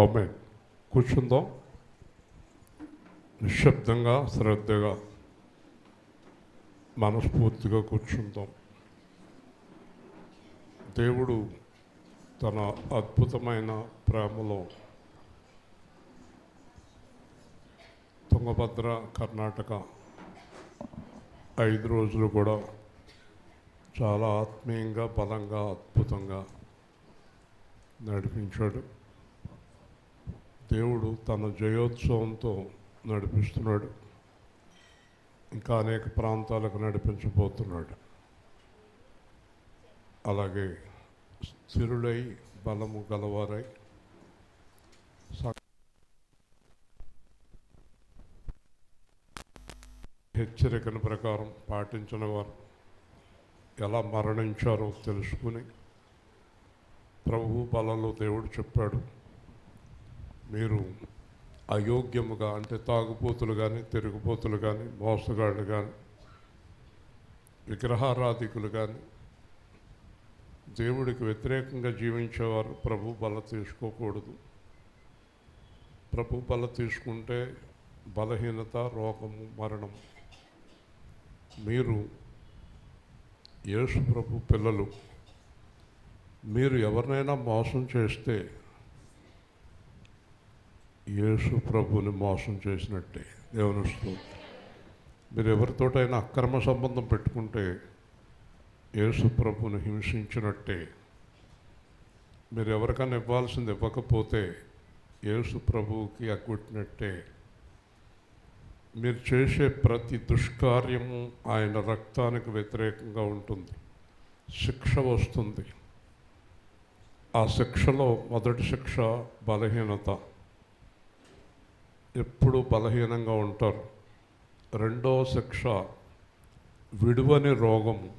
ఆమేన్. కూర్చుందాం. నిశ్శబ్దంగా శ్రద్ధగా మనస్ఫూర్తిగా కూర్చుందాం. దేవుడు తన అద్భుతమైన ప్రేమలో తుంగభద్ర కర్ణాటక 5 రోజులు కూడా చాలా ఆత్మీయంగా బలంగా అద్భుతంగా నడిపించాడు. దేవుడు తన జయోత్సవంతో నడిపిస్తున్నాడు. ఇంకా అనేక ప్రాంతాలకు నడిపించబోతున్నాడు. అలాగే స్థిరులై బలము గలవారై హెచ్చరికల ప్రకారం పాటించిన వారు ఎలా మరణించారో తెలుసుకుని ప్రభు బలలో దేవుడు చెప్పాడు, మీరు అయోగ్యముగా అంటే తాగుబోతులు కానీ తిరుగుబోతులు కానీ మోసగాళ్ళు కానీ విగ్రహారాధికులు కానీ దేవుడికి వ్యతిరేకంగా జీవించేవారు ప్రభు బల తీసుకోకూడదు. ప్రభు బల తీసుకుంటే బలహీనత, రోగము, మరణం. మీరు యేసు ప్రభు పిల్లలు. మీరు ఎవరినైనా మోసం చేస్తే యేసు ప్రభుని మోసం చేసినట్టే. దేవుని స్తోత్రం. మీరు ఎవరితోటైనా అక్రమ సంబంధం పెట్టుకుంటే యేసు ప్రభుని హింసించినట్టే. మీరు ఎవరికైనా ఇవ్వాల్సింది ఇవ్వకపోతే యేసు ప్రభువుకి అగ్గొట్టినట్టే. మీరు చేసే ప్రతి దుష్కార్యము ఆయన రక్తానికి వ్యతిరేకంగా ఉంటుంది. శిక్ష వస్తుంది. ఆ శిక్షలో మొదటి శిక్ష బలహీనత. ఎప్పుడు బలహీనంగా ఉంటారు. రెండవ శిక్ష విడువని రోగము.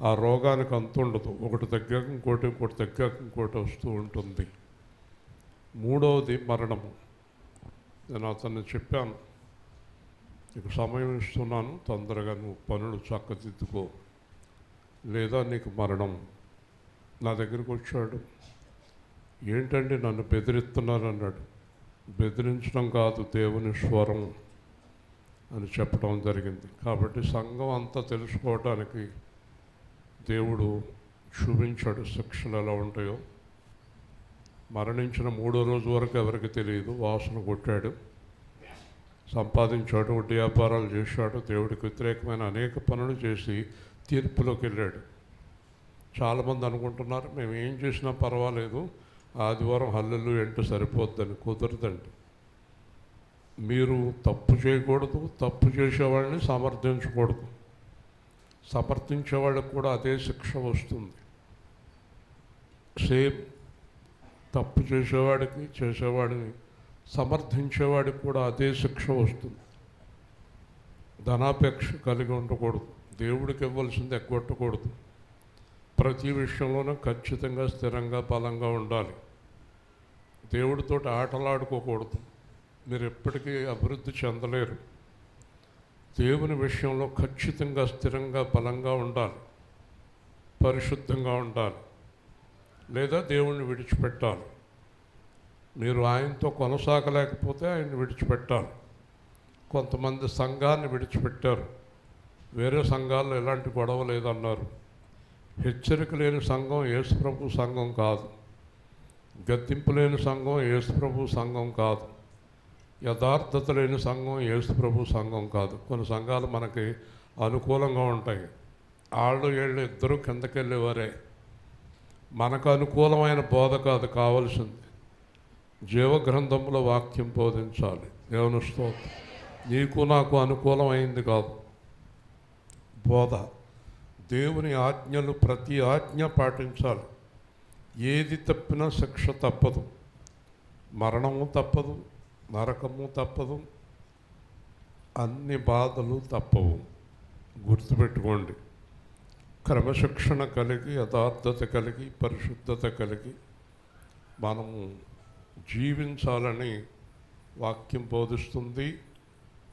ఆ రోగానికి అంతుండదు. ఒకటి తగ్గాక ఇంకోటి, ఇంకోటి తగ్గాక ఇంకోటి వస్తూ ఉంటుంది. మూడవది మరణము. నేను అతన్ని చెప్పాను, నీకు సమయం ఇస్తున్నాను, తొందరగా నువ్వు పనులు చక్కదిద్దుకో, లేదా నీకు మరణం. నా దగ్గరికి వచ్చాడు. ఏంటండి నన్ను బెదిరిస్తున్నారు అన్నాడు. బెదిరించడం కాదు, దేవుని స్వరం అని చెప్పడం జరిగింది. కాబట్టి సంఘం అంతా తెలుసుకోవడానికి దేవుడు చూపించాడు శిక్షలు ఎలా ఉంటాయో. మరణించిన 3వ రోజు వరకు ఎవరికి తెలియదు. వాసన కొట్టాడు, సంపాదించాడు, వడ్డీ వ్యాపారాలు చేశాడు, దేవుడికి వ్యతిరేకమైన అనేక పనులు చేసి తీర్పులోకి వెళ్ళాడు. చాలామంది అనుకుంటున్నారు మేము ఏం చేసినా పర్వాలేదు, ఆదివారం హల్లెలూయా అంటే సరిపోద్దని. కుదరదండి. మీరు తప్పు చేయకూడదు, తప్పు చేసేవాడిని సమర్థించకూడదు. సమర్థించేవాడికి కూడా అదే శిక్ష వస్తుంది. సేమ్ తప్పు చేసేవాడికి, చేసేవాడిని సమర్థించేవాడికి కూడా అదే శిక్ష వస్తుంది. ధనాపేక్ష కలిగి ఉండకూడదు. దేవుడికి ఇవ్వాల్సింది ఎగ్గొట్టకూడదు. ప్రతి విషయంలోనూ ఖచ్చితంగా స్థిరంగా బలంగా ఉండాలి. దేవుడితో ఆటలాడుకోకూడదు. మీరు ఎప్పటికీ అభివృద్ధి చెందలేరు. దేవుని విషయంలో ఖచ్చితంగా స్థిరంగా బలంగా ఉండాలి. పరిశుద్ధంగా ఉండాలి. లేదా దేవుణ్ణి విడిచిపెట్టాలి. మీరు ఆయనతో కొనసాగలేకపోతే ఆయన్ని విడిచిపెట్టాలి. కొంతమంది సంఘాన్ని విడిచిపెట్టారు. వేరే సంఘాల్లో ఎలాంటి గొడవ లేదన్నారు. హెచ్చరిక లేని సంఘం యేసుప్రభు సంఘం కాదు. గద్దింపు లేని సంఘం యేసుప్రభు సంఘం కాదు. యథార్థత లేని సంఘం యేసుప్రభు సంఘం కాదు. కొన్ని సంఘాలు మనకి అనుకూలంగా ఉంటాయి. వీళ్ళు ఇద్దరు కిందకెళ్ళేవారే. మనకు అనుకూలమైన బోధ కాదు కావలసింది. జీవగ్రంథంలో వాక్యం బోధించాలి. దేవుని స్తోత్రం. నీకు నాకు అనుకూలమైంది కాదు బోధ. దేవుని ఆజ్ఞలు ప్రతి ఆజ్ఞ పాటించాలి. ఏది తప్పినా శిక్ష తప్పదు. మరణము తప్పదు, నరకము తప్పదు, అన్ని బాధలు తప్పవు. గుర్తుపెట్టుకోండి. క్రమశిక్షణ కలిగి, యథార్థత కలిగి, పరిశుద్ధత కలిగి మనము జీవించాలని వాక్యం బోధిస్తుంది.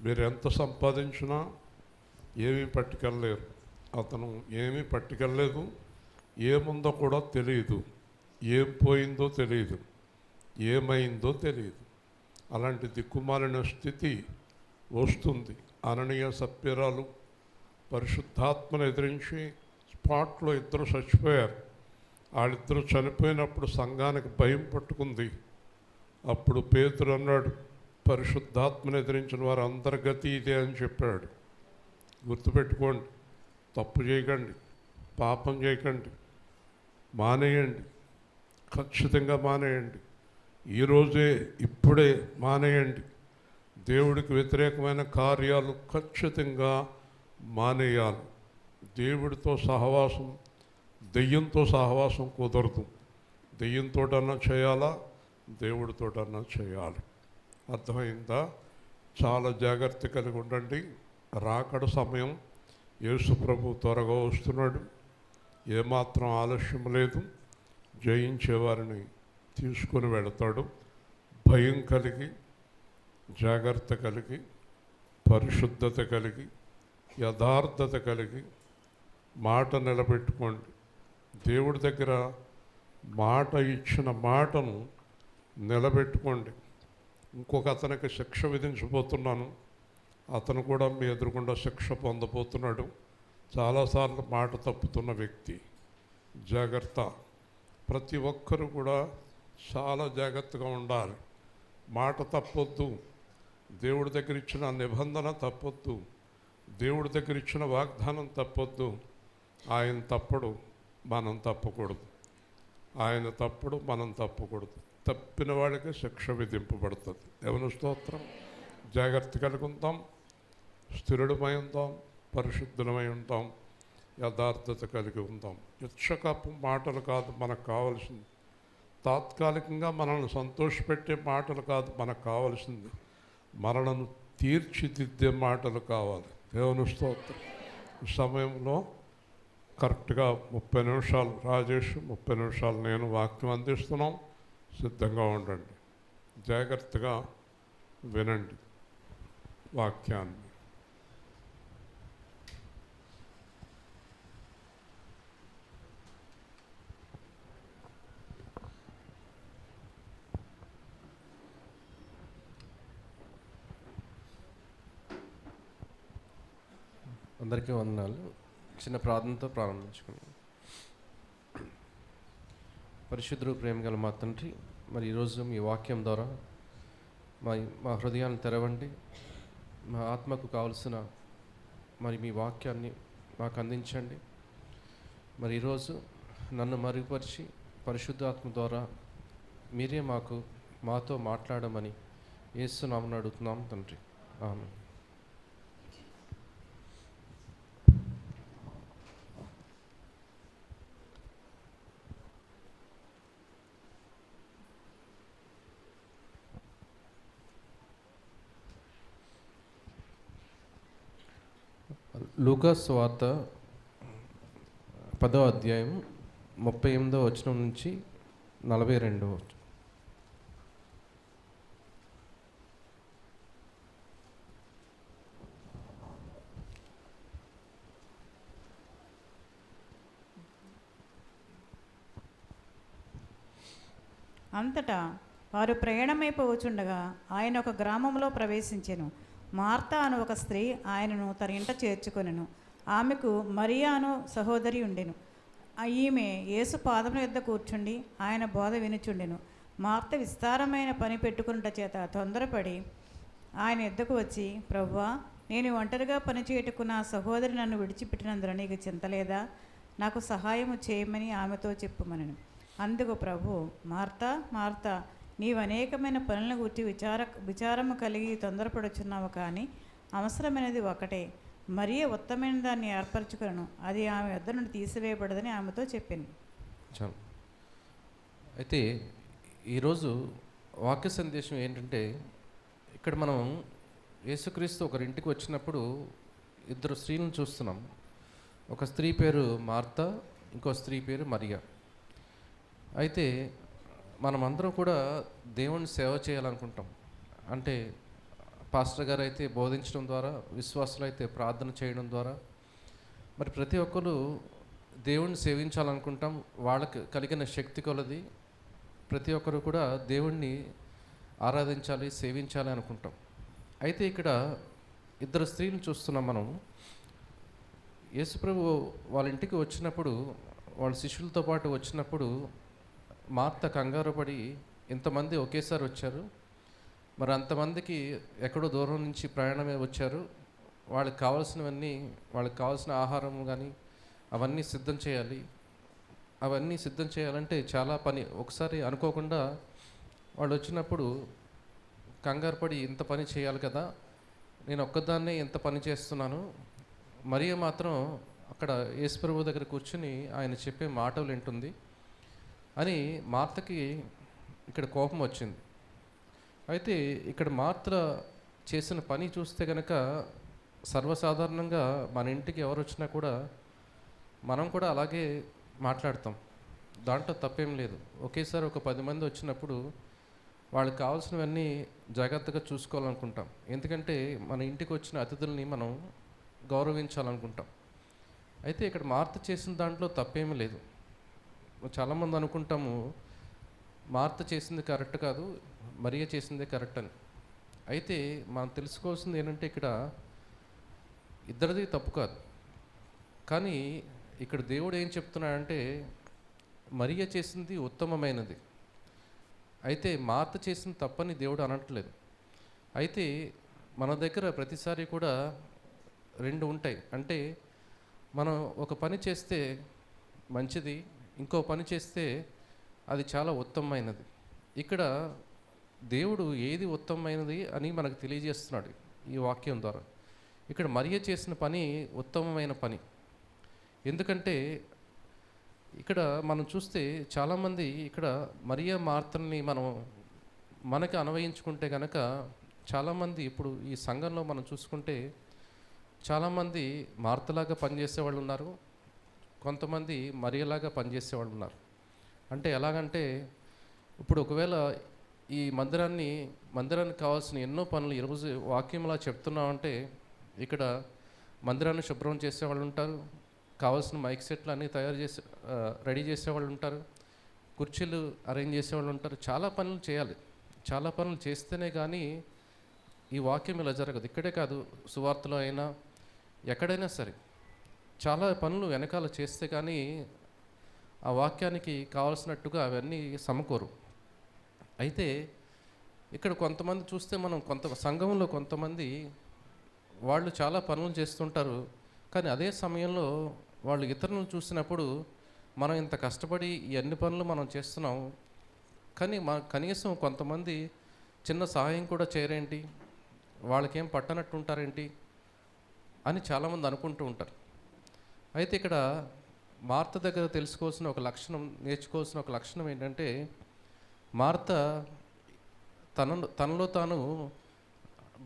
మీరు ఎంత సంపాదించినా ఏమీ పట్టుకెళ్ళలేరు. అతను ఏమీ పట్టుకెళ్ళలేదు. ఏముందో కూడా తెలియదు, ఏం పోయిందో తెలియదు. ఏమైందో తెలియదు. అలాంటి దిక్కుమాలిన స్థితి వస్తుంది. అననీయ సప్యరాలు పరిశుద్ధాత్మను ఎదిరించి స్పాట్లో ఇద్దరు చచ్చిపోయారు. వాళ్ళిద్దరూ చనిపోయినప్పుడు సంఘానికి భయం పట్టుకుంది. అప్పుడు పేతురు అన్నాడు, పరిశుద్ధాత్మను ఎదిరించిన వారు అందరి గతి ఇదే అని చెప్పాడు. గుర్తుపెట్టుకోండి, తప్పు చేయకండి, పాపం చేయకండి, మానేయండి, ఖచ్చితంగా మానేయండి. ఈరోజే ఇప్పుడే మానేయండి. దేవుడికి వ్యతిరేకమైన కార్యాలు ఖచ్చితంగా మానేయాలి. దేవుడితో సహవాసం, దెయ్యంతో సహవాసం కుదరదు. దెయ్యంతోటన్నా చేయాలా, దేవుడితోటన్నా చేయాలి. అర్థమైందా? చాలా జాగ్రత్త కలిగి ఉండండి. రాకడ సమయం, యేసు ప్రభు త్వరగా వస్తున్నాడు. ఏమాత్రం ఆలస్యం లేదు. జయించేవారిని తీసుకొని వెళతాడు. భయం కలిగి, జాగ్రత్త కలిగి, పరిశుద్ధత కలిగి, యథార్థత కలిగి మాట నిలబెట్టుకోండి. దేవుడి దగ్గర మాట ఇచ్చిన మాటను నిలబెట్టుకోండి. ఇంకొక అతనికి శిక్ష విధించబోతున్నాను. అతను కూడా మీ ఎదురుగుండా శిక్ష పొందబోతున్నాడు. చాలాసార్లు మాట తప్పుతున్న వ్యక్తి. జాగ్రత్త. ప్రతి ఒక్కరు కూడా చాలా జాగ్రత్తగా ఉండాలి. మాట తప్పొద్దు. దేవుడి దగ్గర ఇచ్చిన నిబంధన తప్పొద్దు. దేవుడి దగ్గర ఇచ్చిన వాగ్దానం తప్పొద్దు. ఆయన తప్పడు, మనం తప్పకూడదు. ఆయన తప్పుడు, మనం తప్పకూడదు. తప్పిన వాడికి శిక్ష విధింపబడుతుంది. ఎవరి స్తోత్రం. జాగ్రత్త కలిగి ఉంటాం, స్థిరుడమై ఉంటాం, పరిశుద్ధమై ఉంటాం, యథార్థత కలిగి ఉంటాం. ఇచ్చకపు మాటలు కాదు మనకు కావాల్సింది. తాత్కాలికంగా మనల్ని సంతోషపెట్టే మాటలు కాదు మనకు కావాల్సింది. మనలను తీర్చిదిద్దే మాటలు కావాలి. దేవుని స్తోత్రం. ఈ సమయంలో కరెక్ట్గా 30 నిమిషాలు రాజేష్, 30 నిమిషాలు నేను వాక్యం అందిస్తున్నాం. సిద్ధంగా ఉండండి. జాగ్రత్తగా వినండి వాక్యాన్ని. అందరికీ వందనాలు. చిన్న ప్రార్థనతో ప్రారంభించుకున్నాం. పరిశుద్ధుడు, ప్రేమ గల మా తండ్రి, మరి ఈరోజు మీ వాక్యం ద్వారా మా హృదయాన్ని తెరవండి. మా ఆత్మకు కావలసిన మరి మీ వాక్యాన్ని మాకు అందించండి. మరి ఈరోజు నన్ను మరుగుపరిచి పరిశుద్ధాత్మ ద్వారా మీరే మాతో మాట్లాడమని యేసు నామమున అడుగుతున్నాం తండ్రి. ఆమేన్. లూకా సువార్త 10వ అధ్యాయం 38వ వచనం నుంచి 42వ వచనం. అంతటా వారు ప్రయాణమైపోవచుండగా ఆయన ఒక గ్రామంలో ప్రవేశించెను. మార్తా అను ఒక స్త్రీ ఆయనను తన ఇంట చేర్చుకొనెను. ఆమెకు మరియా అను సహోదరి ఉండెను. ఈమె యేసు పాదముల యొద్ద కూర్చుండి ఆయన బోధ వినుచుండెను. మార్త విస్తారమైన పని పెట్టుకున్నట చేత తొందరపడి ఆయన యొద్దకు వచ్చి, ప్రభువా, నేను ఒంటరిగా పనిచేయటకు నా సహోదరి నన్ను విడిచిపెట్టినందున నీకు చింతలేదా? నాకు సహాయము చేయమని ఆమెతో చెప్పుమనెను. అందుకు ప్రభు, మార్తా మార్తా, నీవు అనేకమైన పనులను గురించి విచారము కలిగి తొందరపడుచున్నావు, కానీ అవసరమైనది ఒకటే. మరియ ఉత్తమైన దాన్ని ఏర్పరచుకొనెను, అది ఆమె వద్ద నుండి తీసివేయబడదని ఆమెతో చెప్పింది. చాలు. అయితే ఈరోజు వాక్య సందేశం ఏంటంటే, ఇక్కడ మనం యేసుక్రీస్తు ఒకరింటికి వచ్చినప్పుడు ఇద్దరు స్త్రీలను చూస్తున్నాం. ఒక స్త్రీ పేరు మార్తా, ఇంకో స్త్రీ పేరు మరియా. అయితే మనమందరం కూడా దేవుని సేవ చేయాలనుకుంటాం. అంటే పాస్టర్ గారు అయితే బోధించడం ద్వారా, విశ్వాసులు అయితే ప్రార్థన చేయడం ద్వారా, మరి ప్రతి ఒక్కరు దేవుణ్ణి సేవించాలనుకుంటాం. వాళ్ళకి కలిగిన శక్తి కొలది ప్రతి ఒక్కరు కూడా దేవుణ్ణి ఆరాధించాలి, సేవించాలి అనుకుంటాం. అయితే ఇక్కడ ఇద్దరు స్త్రీలను చూస్తున్నాం మనం. యేసుప్రభు వాళ్ళ ఇంటికి వచ్చినప్పుడు, వాళ్ళ శిష్యులతో పాటు వచ్చినప్పుడు మార్త కంగారు పడి, ఇంతమంది ఒకేసారి వచ్చారు, మరి అంతమందికి ఎక్కడో దూరం నుంచి ప్రయాణమే వచ్చారు, వాళ్ళకి కావాల్సినవన్నీ, వాళ్ళకి కావాల్సిన ఆహారం కానీ అవన్నీ సిద్ధం చేయాలి, అవన్నీ సిద్ధం చేయాలంటే చాలా పని. ఒకసారి అనుకోకుండా వాళ్ళు వచ్చినప్పుడు కంగారు పడి, ఇంత పని చేయాలి కదా, నేను ఒక్కదాన్నే ఎంత పని చేస్తున్నాను, మరియ మాత్రం అక్కడ యేసుప్రభు దగ్గర కూర్చుని ఆయన చెప్పే మాటలు వింటుంది అని మార్తకి ఇక్కడ కోపం వచ్చింది. అయితే ఇక్కడ మార్త చేసిన పని చూస్తే కనుక సర్వసాధారణంగా మన ఇంటికి ఎవరు వచ్చినా కూడా మనం కూడా అలాగే మాట్లాడతాం, దాంట్లో తప్పేం లేదు. ఒకేసారి ఒక 10 మంది వచ్చినప్పుడు వాళ్ళకి కావాల్సినవన్నీ జాగ్రత్తగా చూసుకోవాలనుకుంటాం, ఎందుకంటే మన ఇంటికి వచ్చిన అతిథుల్ని మనం గౌరవించాలనుకుంటాం. అయితే ఇక్కడ మార్త చేసిన దాంట్లో తప్పేమీ లేదు. చాలామంది అనుకుంటాము మార్త చేసింది కరెక్ట్ కాదు, మరియ చేసిందే కరెక్ట్ అని. అయితే మనం తెలుసుకోవాల్సింది ఏంటంటే ఇక్కడ ఇద్దరిది తప్పు కాదు, కానీ ఇక్కడ దేవుడు ఏం చెప్తున్నాడంటే మరియ చేసింది ఉత్తమమైనది, అయితే మార్త చేసిన తప్పని దేవుడు అనట్లేదు. అయితే మన దగ్గర ప్రతిసారి కూడా రెండు ఉంటాయి. అంటే మనం ఒక పని చేస్తే మంచిది, ఇంకో పని చేస్తే అది చాలా ఉత్తమమైనది. ఇక్కడ దేవుడు ఏది ఉత్తమమైనది అని మనకు తెలియజేస్తున్నాడు ఈ వాక్యం ద్వారా. ఇక్కడ మరియ చేసిన పని ఉత్తమమైన పని. ఎందుకంటే ఇక్కడ మనం చూస్తే చాలామంది ఇక్కడ మరియ మార్తల్ని మనకి అన్వయించుకుంటే కనుక చాలామంది ఇప్పుడు ఈ సంఘంలో మనం చూసుకుంటే చాలామంది మార్తలాగా పనిచేసే వాళ్ళు ఉన్నారు, కొంతమంది మరియలాగా పనిచేసే వాళ్ళు ఉన్నారు. అంటే ఎలాగంటే ఇప్పుడు ఒకవేళ ఈ మందిరానికి కావాల్సిన ఎన్నో పనులు ఈరోజు వాక్యంలా చెప్తున్నామంటే ఇక్కడ మందిరాన్ని శుభ్రం చేసేవాళ్ళు ఉంటారు, కావాల్సిన మైక్ సెట్లు అన్నీ రెడీ చేసేవాళ్ళు ఉంటారు, కుర్చీలు అరేంజ్ చేసేవాళ్ళు ఉంటారు. చాలా పనులు చేయాలి, చాలా పనులు చేస్తేనే కానీ ఈ వాక్యం ఇలా జరగదు. ఇక్కడే కాదు, సువార్తలో అయినా ఎక్కడైనా సరే చాలా పనులు వెనకాల చేస్తే కానీ ఆ వాక్యానికి కావాల్సినట్టుగా అవన్నీ సమకూరు. అయితే ఇక్కడ కొంతమంది చూస్తే మనం సంఘంలో కొంతమంది వాళ్ళు చాలా పనులు చేస్తుంటారు, కానీ అదే సమయంలో వాళ్ళు ఇతరులను చూసినప్పుడు మనం ఇంత కష్టపడి ఈ అన్ని పనులు మనం చేస్తున్నాం, కానీ కనీసం కొంతమంది చిన్న సహాయం కూడా చేయరేంటి, వాళ్ళకేం పట్టనట్టు ఉంటారేంటి అని చాలామంది అనుకుంటూ ఉంటారు. అయితే ఇక్కడ మార్త దగ్గర తెలుసుకోవాల్సిన ఒక లక్షణం, నేర్చుకోవాల్సిన ఒక లక్షణం ఏంటంటే మార్త తనలో తాను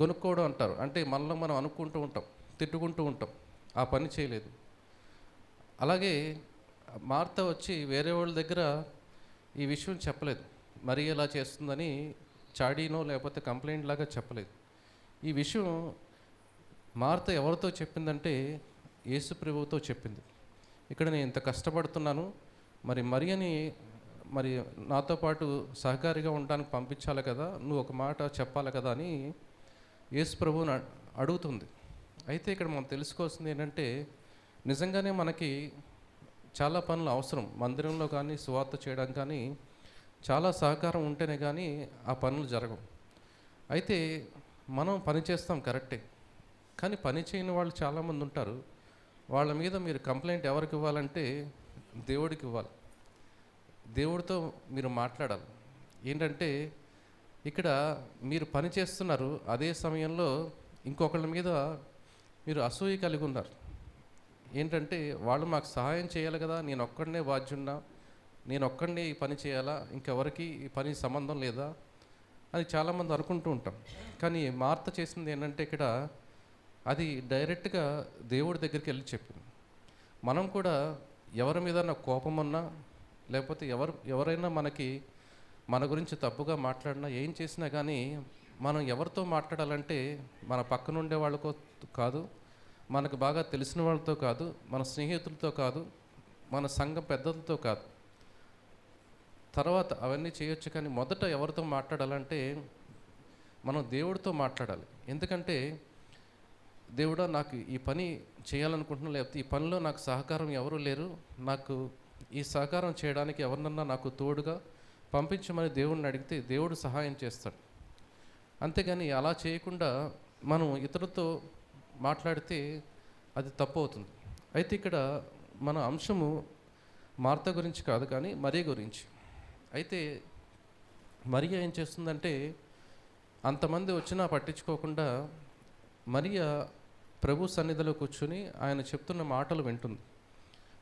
గొనుక్కోవడం అంటారు. అంటే మనలో మనం అనుకుంటూ ఉంటాం, తిట్టుకుంటూ ఉంటాం, ఆ పని చేయలేదు. అలాగే మార్త వచ్చి వేరే వాళ్ళ దగ్గర ఈ విషయం చెప్పలేదు, మరి ఎలా చేస్తుందని చాడీనో లేకపోతే కంప్లైంట్ లాగా చెప్పలేదు. ఈ విషయం మార్త ఎవరితో చెప్పిందంటే యేసు ప్రభువుతో చెప్పింది. ఇక్కడ నేను ఇంత కష్టపడుతున్నాను, మరి నాతో పాటు సహకారిగా ఉండడానికి పంపించాలి కదా, నువ్వు ఒక మాట చెప్పాలి కదా అని యేసు ప్రభువుని అడుగుతుంది. అయితే ఇక్కడ మనం తెలుసుకోవాల్సింది ఏంటంటే నిజంగానే మనకి చాలా పనులు అవసరం, మందిరంలో కానీ సువార్త చేయడం కానీ చాలా సహకారం ఉంటేనే కానీ ఆ పనులు జరగవు. అయితే మనం పని చేస్తాం కరెక్టే, కానీ పని చేయని వాళ్ళు చాలామంది ఉంటారు. వాళ్ళ మీద మీరు కంప్లైంట్ ఎవరికి ఇవ్వాలంటే దేవుడికి ఇవ్వాలి, దేవుడితో మీరు మాట్లాడాలి. ఏంటంటే ఇక్కడ మీరు పని చేస్తున్నారు, అదే సమయంలో ఇంకొకళ్ళ మీద మీరు అసూయ కలిగి ఉన్నారు. ఏంటంటే వాళ్ళు మాకు సహాయం చేయాలి కదా, నేను ఒక్కడనే బాధ్యున్నా, నేను ఒక్కడనే ఈ పని చేయాలా, ఇంకెవరికి ఈ పని సంబంధం లేదా అని చాలామంది అనుకుంటూ ఉంటాం. కానీ మార్త చేసింది ఏంటంటే ఇక్కడ అది డైరెక్ట్గా దేవుడి దగ్గరికి వెళ్ళి చెప్పింది. మనం కూడా ఎవరి మీద కోపం ఉన్నా లేకపోతే ఎవరైనా మన గురించి తప్పుగా మాట్లాడినా ఏం చేసినా కానీ మనం ఎవరితో మాట్లాడాలంటే మన పక్కన ఉండే వాళ్ళతో కాదు, మనకు బాగా తెలిసిన వాళ్ళతో కాదు, మన స్నేహితులతో కాదు, మన సంఘం పెద్దలతో కాదు, తర్వాత అవన్నీ చేయొచ్చు, కానీ మొదట ఎవరితో మాట్లాడాలంటే మనం దేవుడితో మాట్లాడాలి. ఎందుకంటే దేవుడా, నాకు ఈ పని చేయాలనుకుంటున్నా, లేకపోతే ఈ పనిలో నాకు సహకారం ఎవరు లేరు, నాకు ఈ సహకారం చేయడానికి ఎవరినన్నా నాకు తోడుగా పంపించమని దేవుడిని అడిగితే దేవుడు సహాయం చేస్తాడు. అంతేగాని అలా చేయకుండా మనం ఇతరులతో మాట్లాడితే అది తప్పు అవుతుంది. అయితే ఇక్కడ మన అంశము మార్త గురించి కాదు, కానీ మరియ గురించి. అయితే మరియ ఏం చేస్తుందంటే, అంతమంది వచ్చినా పట్టించుకోకుండా మరియ ప్రభు సన్నిధిలో కూర్చుని ఆయన చెప్తున్న మాటలు వింటుంది.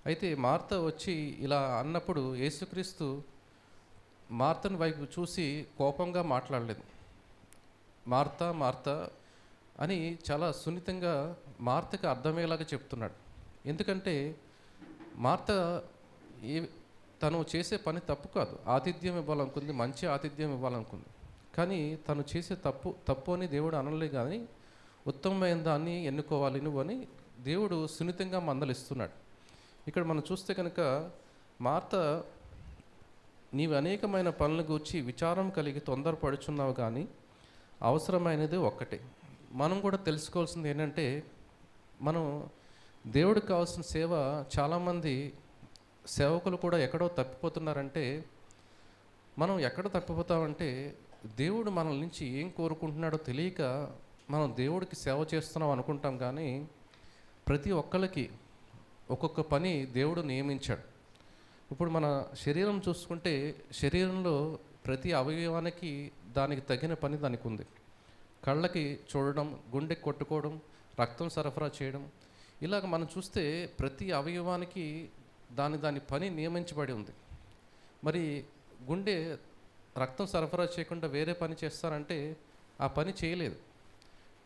అయితే మార్త వచ్చి ఇలా అన్నప్పుడు యేసుక్రీస్తు మార్తను వైపు చూసి కోపంగా మాట్లాడలేదు. మార్త మార్త అని చాలా సున్నితంగా మార్తకు అర్థమయ్యేలాగా చెప్తున్నాడు. ఎందుకంటే మార్త తను చేసే పని తప్పు కాదు, ఆతిథ్యం ఇవ్వాలనుకుంది, మంచి ఆతిథ్యం ఇవ్వాలనుకుంది. కానీ తను చేసే తప్పు అని దేవుడు అనలే, కానీ ఉత్తమమైన దాన్ని ఎన్నుకోవాలి నువ్వు అని దేవుడు సున్నితంగా మందలిస్తున్నాడు. ఇక్కడ మనం చూస్తే కనుక మార్త, నీవు అనేకమైన పనుల గూర్చి విచారం కలిగి తొందరపడుచున్నావు, కానీ అవసరమైనది ఒక్కటే. మనం కూడా తెలుసుకోవాల్సింది ఏంటంటే, మనం దేవుడికి కావాల్సిన సేవ, చాలామంది సేవకులు కూడా ఎక్కడో తప్పిపోతున్నారంటే, మనం ఎక్కడ తప్పిపోతామంటే దేవుడు మనల నుంచి ఏం కోరుకుంటున్నాడో తెలియక మనం దేవుడికి సేవ చేస్తున్నాం అనుకుంటాం. కానీ ప్రతి ఒక్కరికి ఒక్కొక్క పని దేవుడు నియమించాడు. ఇప్పుడు మన శరీరం చూసుకుంటే, శరీరంలో ప్రతి అవయవానికి దానికి తగిన పని దానికి ఉంది. కళ్ళకి చూడడం, గుండెకి కొట్టుకోవడం, రక్తం సరఫరా చేయడం, ఇలాగ మనం చూస్తే ప్రతి అవయవానికి దాని పని నియమించబడి ఉంది. మరి గుండె రక్తం సరఫరా చేయకుండా వేరే పని చేస్తారంటే ఆ పని చేయలేదు.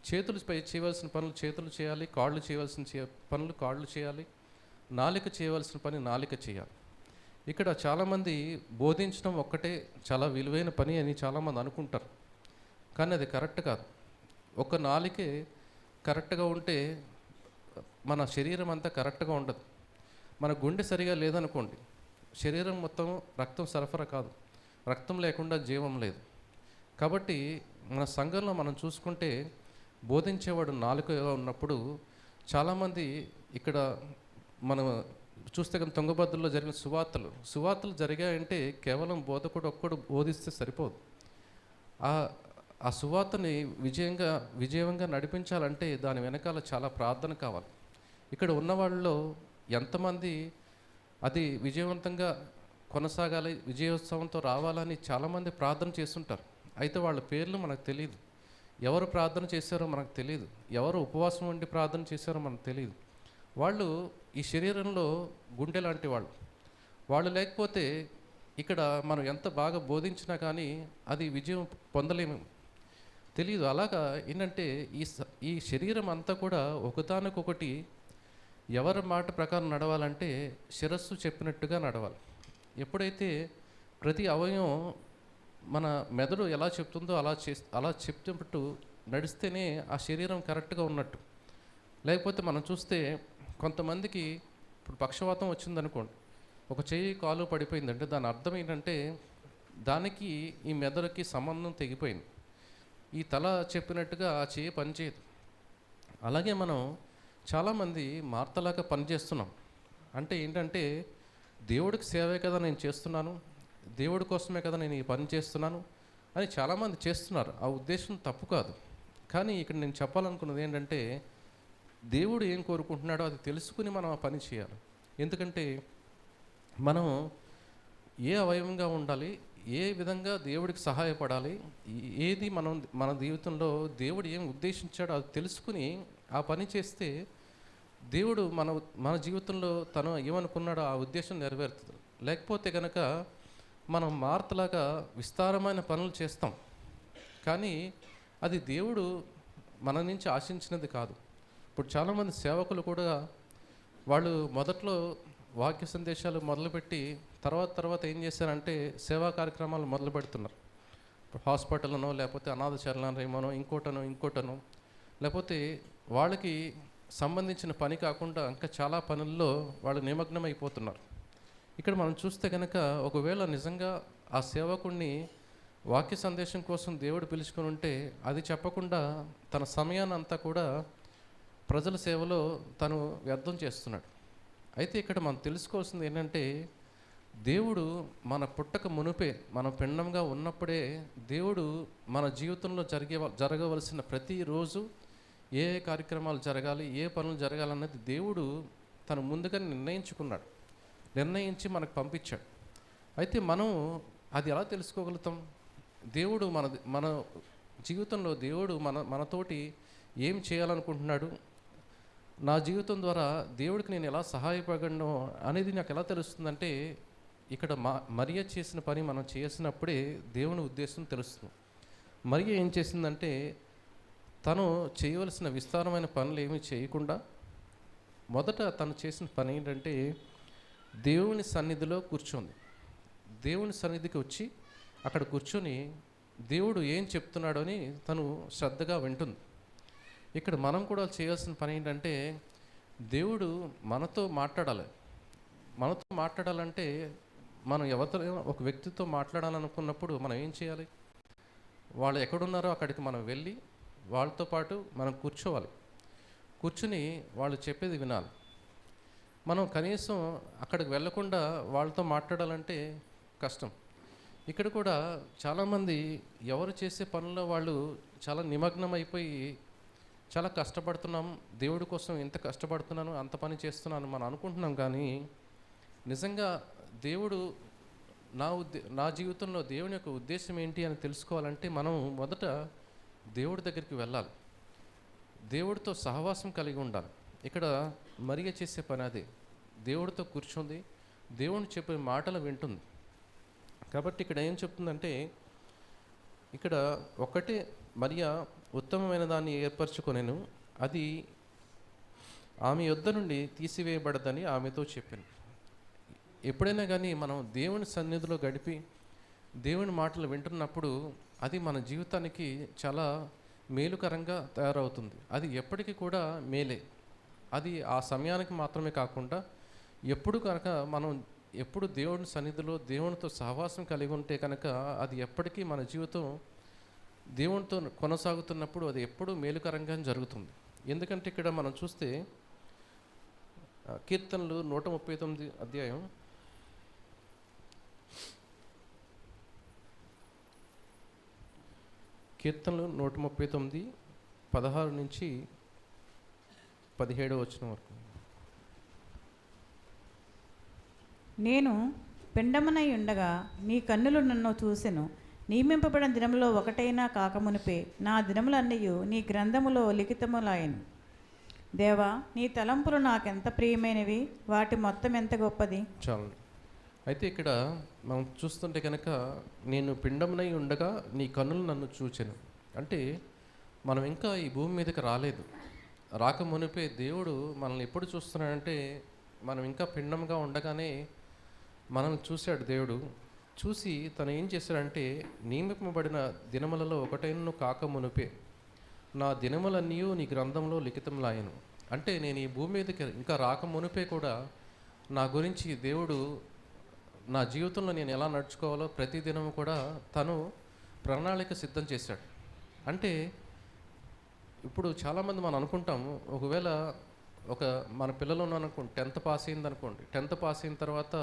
చేతులు చేయవలసిన పనులు చేతులు చేయాలి, కాళ్ళు చేయవలసిన పనులు కాళ్ళు చేయాలి, నాలిక చేయవలసిన పని నాలిక చేయాలి. ఇక్కడ చాలామంది బోధించడం ఒక్కటే చాలా విలువైన పని అని చాలామంది అనుకుంటారు, కానీ అది కరెక్ట్ కాదు. ఒక నాలికే కరెక్ట్గా ఉంటే మన శరీరం అంతా కరెక్ట్గా ఉండదు. మన గుండె సరిగా లేదనుకోండి, శరీరం మొత్తం రక్తం సరఫరా కాదు, రక్తం లేకుండా జీవం లేదు. కాబట్టి మన సంఘంలో మనం చూసుకుంటే బోధించేవాడు నాలుకగా ఉన్నప్పుడు చాలామంది, ఇక్కడ మనం చూస్తే కానీ తుంగభద్రలో జరిగిన సువార్తలు జరిగాయంటే కేవలం బోధకుడు ఒక్కడు బోధిస్తే సరిపోదు. ఆ సువార్తని విజయంగా నడిపించాలంటే దాని వెనకాల చాలా ప్రార్థన కావాలి. ఇక్కడ ఉన్న వాళ్ళలో ఎంతమంది అది విజయవంతంగా కొనసాగాలి, విజయోత్సవంతో రావాలని చాలామంది ప్రార్థన చేస్తుంటారు. అయితే వాళ్ళ పేర్లు మనకు తెలియదు, ఎవరు ప్రార్థన చేశారో మనకు తెలియదు, ఎవరు ఉపవాసం ఉండి ప్రార్థన చేశారో మనకు తెలియదు. వాళ్ళు ఈ శరీరంలో గుండె లాంటి వాళ్ళు లేకపోతే ఇక్కడ మనం ఎంత బాగా బోధించినా కానీ అది విజయం పొందలేము, తెలియదు. అలాగా ఏంటంటే ఈ శరీరం అంతా కూడా ఒకదానికొకటి ఎవరి మాట ప్రకారం నడవాలంటే శిరస్సు చెప్పినట్టుగా నడవాలి. ఎప్పుడైతే ప్రతి అవయవం మన మెదడు ఎలా చెప్తుందో అలా చెప్తున్నట్టు నడిస్తేనే ఆ శరీరం కరెక్ట్గా ఉన్నట్టు. లేకపోతే మనం చూస్తే కొంతమందికి ఇప్పుడు పక్షవాతం వచ్చిందనుకోండి, ఒక చెయ్యి కాలు పడిపోయిందంటే దాని అర్థం ఏంటంటే దానికి ఈ మెదడుకి సంబంధం తెగిపోయింది, ఈ తల చెప్పినట్టుగా ఆ చెయ్యి పనిచేయదు. అలాగే మనం చాలామంది మార్తలాగా పనిచేస్తున్నాం. అంటే ఏంటంటే దేవుడికి సేవే కదా నేను చేస్తున్నాను, దేవుడి కోసమే కదా నేను ఈ పని చేస్తున్నాను అని చాలామంది చేస్తున్నారు. ఆ ఉద్దేశం తప్పు కాదు. కానీ ఇక్కడ నేను చెప్పాలనుకున్నది ఏంటంటే దేవుడు ఏం కోరుకుంటున్నాడో అది తెలుసుకుని మనం ఆ పని చేయాలి. ఎందుకంటే మనం ఏ అవయవంగా ఉండాలి, ఏ విధంగా దేవుడికి సహాయపడాలి, ఏది మన జీవితంలో దేవుడు ఏం ఉద్దేశించాడో అది తెలుసుకుని ఆ పని చేస్తే దేవుడు మన జీవితంలో తను ఏమనుకున్నాడో ఆ ఉద్దేశం నెరవేరుతుంది. లేకపోతే కనుక మనం మార్తలాగా విస్తారమైన పనులు చేస్తాం, కానీ అది దేవుడు మన నుంచి ఆశించినది కాదు. ఇప్పుడు చాలామంది సేవకులు కూడా వాళ్ళు మొదట్లో వాక్య సందేశాలు మొదలుపెట్టి తర్వాత ఏం చేశారంటే సేవా కార్యక్రమాలు మొదలు పెడుతున్నారు. ఇప్పుడు హాస్పిటల్నో లేకపోతే అనాథశాలనో ఇంకోటనో లేకపోతే వాళ్ళకి సంబంధించిన పని కాకుండా ఇంకా చాలా పనుల్లో వాళ్ళు నిమగ్నం అయిపోతున్నారు. ఇక్కడ మనం చూస్తే కనుక ఒకవేళ నిజంగా ఆ సేవకుడిని వాక్య సందేశం కోసం దేవుడు పిలుచుకొని ఉంటే అది చెప్పకుండా తన సమయాన్ని అంతా కూడా ప్రజల సేవలో తను వ్యర్థం చేస్తున్నాడు. అయితే ఇక్కడ మనం తెలుసుకోవాల్సింది ఏంటంటే, దేవుడు మన పుట్టక మునుపే, మన పిండంగా ఉన్నప్పుడే దేవుడు మన జీవితంలో జరగవలసిన ప్రతిరోజు ఏ కార్యక్రమాలు జరగాలి, ఏ పనులు జరగాలన్నది దేవుడు తను ముందుగా నిర్ణయించి మనకు పంపించాడు. అయితే మనం అది ఎలా తెలుసుకోగలుగుతాం? దేవుడు మన జీవితంలో దేవుడు మనతోటి ఏం చేయాలనుకుంటున్నాడు, నా జీవితం ద్వారా దేవుడికి నేను ఎలా సహాయపడగలను అనేది నాకు ఎలా తెలుస్తుందంటే, ఇక్కడ మరియ చేసిన పని మనం చేసినప్పుడే దేవుని ఉద్దేశం తెలుస్తుంది. మరియ ఏం చేసిందంటే, తను చేయవలసిన విస్తారమైన పనులు ఏమీ చేయకుండా మొదట తను చేసిన పని ఏంటంటే, దేవుని సన్నిధిలో కూర్చోంది. దేవుని సన్నిధికి వచ్చి అక్కడ కూర్చొని దేవుడు ఏం చెప్తున్నాడో అని తను శ్రద్ధగా వింటుంది. ఇక్కడ మనం కూడా చేయాల్సిన పని ఏంటంటే, దేవుడు మనతో మాట్లాడాలంటే మనం ఎవరితో ఒక వ్యక్తితో మాట్లాడాలనుకున్నప్పుడు మనం ఏం చేయాలి? వాళ్ళు ఎక్కడున్నారో అక్కడికి మనం వెళ్ళి వాళ్ళతో పాటు మనం కూర్చుని వాళ్ళు చెప్పేది వినాలి. మనం కనీసం అక్కడికి వెళ్ళకుండా వాళ్ళతో మాట్లాడాలంటే కష్టం. ఇక్కడ కూడా చాలామంది ఎవరు చేసే పనుల్లో వాళ్ళు చాలా నిమగ్నం అయిపోయి చాలా కష్టపడుతున్నాం, దేవుడి కోసం ఎంత కష్టపడుతున్నాను, అంత పని చేస్తున్నాను మనం అనుకుంటున్నాం. కానీ నిజంగా దేవుడు నా జీవితంలో దేవుని యొక్క ఉద్దేశం ఏంటి అని తెలుసుకోవాలంటే మనం మొదట దేవుడి దగ్గరికి వెళ్ళాలి, దేవుడితో సహవాసం కలిగి ఉండాలి. ఇక్కడ మరియ చేసే పని అదే. దేవుడితో కూర్చుంది, దేవుని చెప్పే మాటలు వింటుంది. కాబట్టి ఇక్కడ ఏం చెప్తుందంటే, ఇక్కడ ఒకటే మరియ ఉత్తమమైన దాన్ని ఏర్పరచుకొనెను, అది ఆమె యొద్ద నుండి తీసివేయబడదని ఆమెతో చెప్పాను. ఎప్పుడైనా కానీ మనం దేవుని సన్నిధిలో గడిపి దేవుని మాటలు వింటున్నప్పుడు అది మన జీవితానికి చాలా మేలుకరంగా తయారవుతుంది. అది ఎప్పటికీ కూడా మేలే. అది ఆ సమయానికి మాత్రమే కాకుండా ఎప్పుడు కనుక మనం ఎప్పుడు దేవుని సన్నిధిలో దేవునితో సహవాసం కలిగి ఉంటే కనుక అది ఎప్పటికీ మన జీవితం దేవునితో కొనసాగుతున్నప్పుడు అది ఎప్పుడూ మేలుకరంగా జరుగుతుంది. ఎందుకంటే ఇక్కడ మనం చూస్తే కీర్తనలు 139 అధ్యాయం 16 నుంచి 17 వచనం వరకు. నేను పిండమునై ఉండగా నీ కన్నులు నన్ను చూసెను. నియమింపబడిన దినములో ఒకటైనా కాకమునిపే నా దినములన్నయు నీ గ్రంథములో లిఖితములాయను. దేవా, నీ తలంపులు నాకెంత ప్రియమైనవి, వాటి మొత్తం ఎంత గొప్పది. చాలు. అయితే ఇక్కడ మనం చూస్తుంటే కనుక నేను పిండమునై ఉండగా నీ కన్నులు నన్ను చూచెను అంటే మనం ఇంకా ఈ భూమి మీదకి రాలేదు. రాకమునిపే దేవుడు మనల్ని ఎప్పుడు చూస్తున్నాడంటే, మనం ఇంకా పిండంగా ఉండగానే మనల్ని చూశాడు. దేవుడు చూసి తను ఏం చేశాడంటే, నియమింపబడిన దినములలో ఒకటైనను కాకమునిపే నా దినములన్నీ నీ గ్రంథంలో లిఖితంలాయను. అంటే నేను ఈ భూమి మీదకి ఇంకా రాకమునిపే కూడా నా గురించి దేవుడు నా జీవితంలో నేను ఎలా నడుచుకోవాలో ప్రతి దినము కూడా తను ప్రణాళిక సిద్ధం చేశాడు. అంటే ఇప్పుడు చాలామంది మనం అనుకుంటాము, ఒకవేళ మన పిల్లలు ఉన్నారనుకోండి, 10th పాస్ అయింది అనుకోండి, 10th పాస్ అయిన తర్వాత